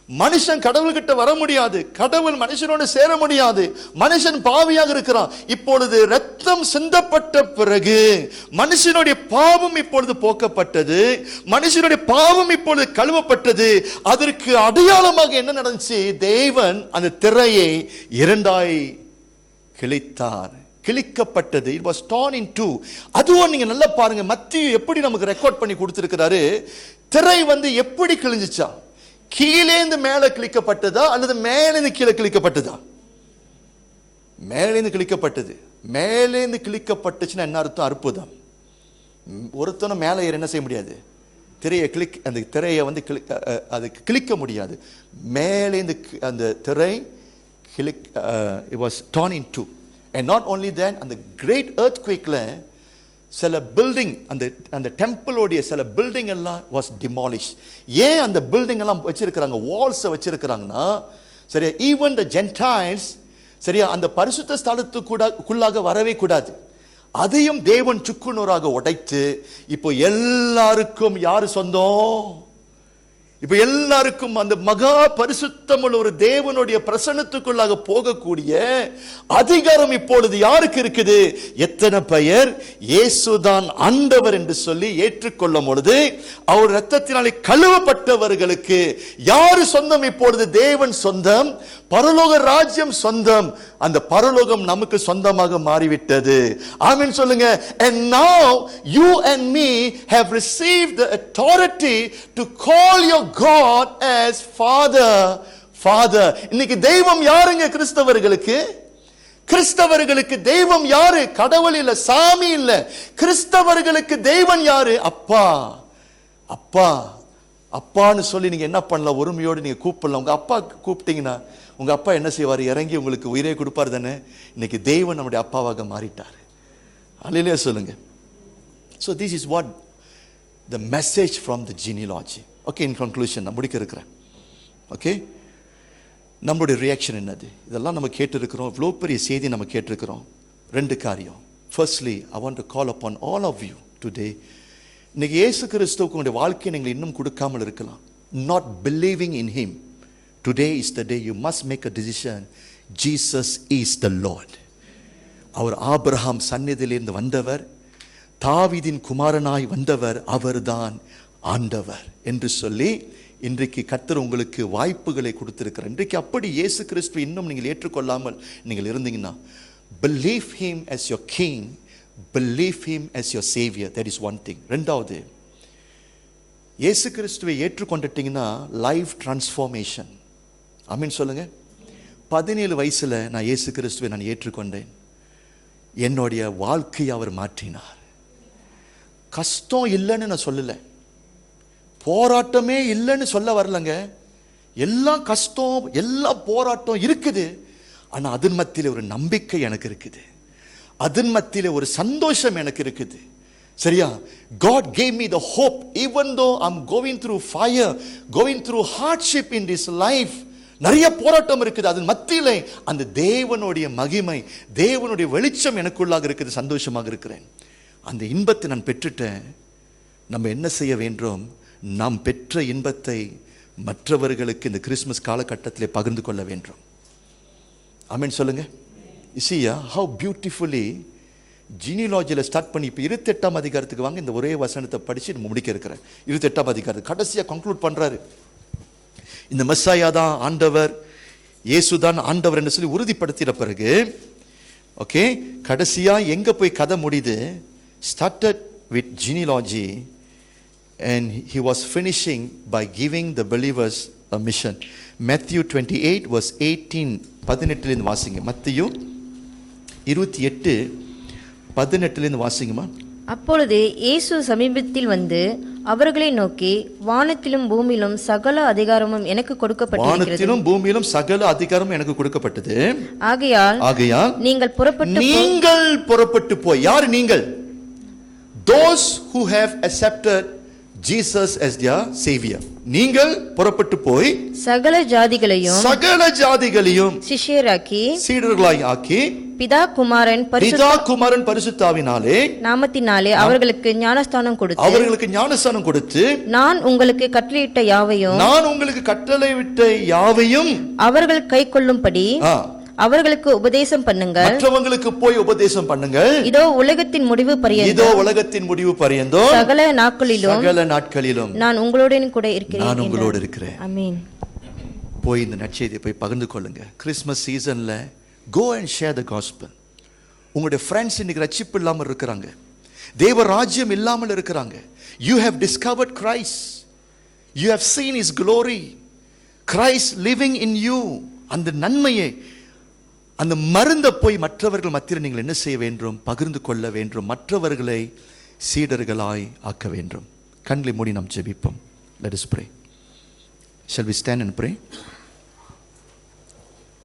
மனுஷன் கடவுள்கிட்ட வர முடியாது, கடவுள் மனுஷனோடு சேர முடியாது, மனுஷன் பாவியாக இருக்கிறான். இப்பொழுது ரத்தம் சிந்தப்பட்ட பிறகு மனுஷனுடைய பாவம் இப்பொழுது போக்கப்பட்டது, மனுஷனுடைய பாவம் இப்பொழுது கழுவப்பட்டது. அதற்கு அடையாளமாக என்ன நடந்துச்சு? தேவன் அந்த திரையை இரண்டாய் கிழித்தார், கிழிக்கப்பட்டது. It was torn in two. அதுவும் நீங்க நல்லா பாருங்க, மத்திய எப்படி நமக்கு ரெக்கார்ட் பண்ணி கொடுத்திருக்கிறாரு. திரை வந்து எப்படி கிழிஞ்சிச்சா? கீழேந்து மேலே கிழிக்கப்பட்டதா அல்லது மேலேந்து கீழே கிழிக்கப்பட்டதா? மேலேந்து கிழிக்கப்பட்டது. மேலேந்து கிழிக்கப்பட்டுச்சுன்னா என்ன அர்த்தம்? அற்புதம். ஒருத்தனும் மேலே ஏற என்ன செய்ய முடியாது? அந்த திரையை வந்து அது கிழிக்க முடியாது. மேலேந்து அந்த திரை it was torn in two. And not only that, அந்த great earthquakeல சில பில்டிங், அந்த டெம்பிளோடைய சில பில்டிங் எல்லாம் வாஸ் டிமாலிஷ். ஏன் அந்த பில்டிங் எல்லாம் வச்சிருக்கிறாங்க, வால்ஸ் வச்சிருக்கிறாங்கன்னா, சரியா, ஈவன் த ஜென்டைல்ஸ், சரியா, அந்த பரிசுத்த ஸ்தலத்துக்குள்ளாக வரவே கூடாது. அதையும் தேவன் சுக்குநூறாக உடைத்து இப்போ எல்லாருக்கும் யாரு சொந்தம்? இப்ப எல்லாருக்கும் அந்த மகா பரிசுத்தமுள்ள ஒரு தேவனுடைய பிரசன்னத்துக்குள்ளாக போகக்கூடிய அதிகாரம் இப்பொழுது யாருக்கு இருக்குது? எத்தனை பெயர் இயேசுதான் ஆண்டவர் என்று சொல்லி ஏற்றுக்கொள்ளும் பொழுது அவர் இரத்தத்தினாலே கழுவப்பட்டவர்களுக்கு யாரு சொந்தம்? இப்பொழுது தேவன் சொந்தம், பரலோக ராஜ்யம் சொந்தம். அந்த பரலோகம் நமக்கு சொந்தமாக மாறிவிட்டது. ஆமென் சொல்லுங்க. And now you and me have received the authority to call your God as Father. Father. இன்னைக்கு தெய்வம் யாருங்க கிறிஸ்தவர்களுக்கு? கிறிஸ்தவர்களுக்கு தெய்வம் யாரு? கடவுள் இல்ல, சாமி இல்ல. கிறிஸ்தவர்களுக்கு தெய்வம் யாரு? அப்பா. அப்பா அப்பான்னு சொல்லி நீங்க என்ன பண்ணலாம்? ஒருமையோடு நீங்க கூப்பிடலாம். உங்க அப்பா கூப்பிட்டீங்கன்னா உங்க அப்பா என்ன செய்வார்? இறங்கி உங்களுக்கு உயிரை கொடுப்பார் தானே. இன்னைக்கு தெய்வன் நம்முடைய அப்பாவாக மாறிட்டார். அல்லேலூயா சொல்லுங்க. So this is what the message from the genealogy. Okay, in conclusion நான் முடிக்க இருக்கிறேன். ஓகே, நம்மளுடைய ரியாக்ஷன் என்னது? இதெல்லாம் நம்ம கேட்டிருக்கிறோம், இவ்வளோ பெரிய செய்தி நம்ம கேட்டிருக்கிறோம். ரெண்டு காரியம். Firstly, I want to call upon all of you today. இன்னைக்கு இயேசு கிறிஸ்துவுக்கு உங்களுடைய வாழ்க்கையை நீங்கள் இன்னும் கொடுக்காமல் இருக்கலாம். Not believing in him. Today is the day you must make a decision. Jesus is the Lord. அவர் ஆபிரகாம் சந்நிதியிலிருந்து வந்தவர், தாவீதின் குமாரனாய் வந்தவர், அவர்தான் ஆண்டவர் என்று சொல்லி இன்றைக்கு கர்த்தர் உங்களுக்கு வாய்ப்புகளை கொடுத்திருக்கிறார். இன்றைக்கு அப்படி இயேசு கிறிஸ்துவை இன்னும் நீங்கள் ஏற்றுக்கொள்ளாமல் நீங்கள் இருந்தீங்கன்னா, believe him as your king, believe him as your savior. That is one thing. ரெண்டாவது, இயேசு கிறிஸ்துவை ஏற்றுக்கொண்டுட்டீங்கன்னா லைஃப் டிரான்ஸ்ஃபார்மேஷன். ஆமென் சொல்லுங்க. 17 வயசுல நான் இயேசு கிறிஸ்துவை நான் ஏற்றுக்கொண்டேன். என்னுடைய வாழ்க்கையை அவர் மாற்றினார். கஷ்டம் இல்லைன்னு நான் சொல்லல, போராட்டமே இல்லைன்னு சொல்ல வரலங்க. எல்லாம் கஷ்டம், எல்லா போராட்டம் இருக்குது. ஆனா அதன் மத்தியில ஒரு நம்பிக்கை எனக்கு இருக்குது, அதன் மத்தியில ஒரு சந்தோஷம் எனக்கு இருக்குது. சரியா? God gave me the hope even though I'm going through fire, going through hardship in this life. நிறைய போராட்டம் இருக்குது, அதன் மத்தியிலே அந்த தேவனுடைய மகிமை, தேவனுடைய வெளிச்சம் எனக்குள்ளாக இருக்குது. சந்தோஷமாக இருக்கிறேன். அந்த இன்பத்தை நான் பெற்றுட்டேன். நம்ம என்ன செய்ய வேண்டும்? நாம் பெற்ற இன்பத்தை மற்றவர்களுக்கு இந்த கிறிஸ்மஸ் காலகட்டத்திலே பகிர்ந்து கொள்ள வேண்டும். ஆமென் சொல்லுங்க. You see how beautifully ஜீனியாலஜியில் ஸ்டார்ட் பண்ணி இப்போ 28ஆம் அதிகாரத்துக்கு வாங்க. இந்த ஒரே வசனத்தை படித்து நம்ம முடிக்க இருக்கிறேன். 28ஆம் அதிகாரத்து கடைசியாக கன்க்ளூட் பண்ணுறாரு. இந்த மெஸ்ஸாயா தான் ஆண்டவர், இயேசு தான் ஆண்டவர் என்று சொல்லி உறுதிப்படுத்தின பிறகு, ஓகே, கடைசியாக எங்கே போய் கதை முடியுது? Started with genealogy and he was finishing by giving the believers a mission. Matthew 28 verse 18, 18 வாசிங்க. மத்தேயு 28 18 வாசிங்கம்மா. அப்பொழுது இயேசு சமீபத்தில் வந்து அவர்களை நோக்கி, வானத்திலும் பூமியிலும் சகல அதிகாரமும் எனக்கு கொடுக்கப்பட்டிருக்கிறது. வானத்திலும் பூமியிலும் சகல அதிகாரமும் எனக்கு கொடுக்கப்பட்டது. ஆகையால் நீங்கள் புறப்பட்டு போய். யார் நீங்கள்? Those who have accepted Jesus as their savior. நீங்கள் புறப்பட்டு போய் சகல ஜாதிகளையும் சீடர்களாய் ஆக்கி பிதா குமாரன் பரிசுத்தாவினாலே நாமத்தினாலே அவர்களுக்கு ஞானஸ்தானம் கொடுத்து நான் உங்களுக்கு கட்டளையிட்ட யாவையும் அவர்கள் கைக்கொள்ளும்படி அவர்களுக்கு உபதேசம் பண்ணுங்கள். மற்றவங்களுக்கு போய் உபதேசம் பண்ணுங்கள். இதோ உலகத்தின் முடிவு பரியந்தம் சகல நாட்களிலும் நான் உங்களோடு கூட இருக்கிறேன். ஆமென். போய் இந்த நற்செய்தியை போய் பகிர்ந்து கொள்ளுங்க. கிறிஸ்மஸ் சீசன்ல go and share the gospel. உங்களுடைய ஃப்ரெண்ட்ஸ் இன்னைக்கு ரட்சிப்பு இல்லாமல் இருக்கிறாங்க, தேவ ராஜ்யம் இல்லாமல் இருக்கிறாங்க. You have discovered Christ, you have seen his glory, Christ living in you. அந்த நன்மையை, அந்த மருந்தை போய் மற்றவர்கள் மத்தியில் நீங்கள் என்ன செய்ய வேண்டும்? பகிர்ந்து கொள்ள வேண்டும். மற்றவர்களை சீடர்களாய் ஆக்க வேண்டும். கண்களை மூடி நாம் ஜெபிப்போம். Let us pray. Shall we stand and pray?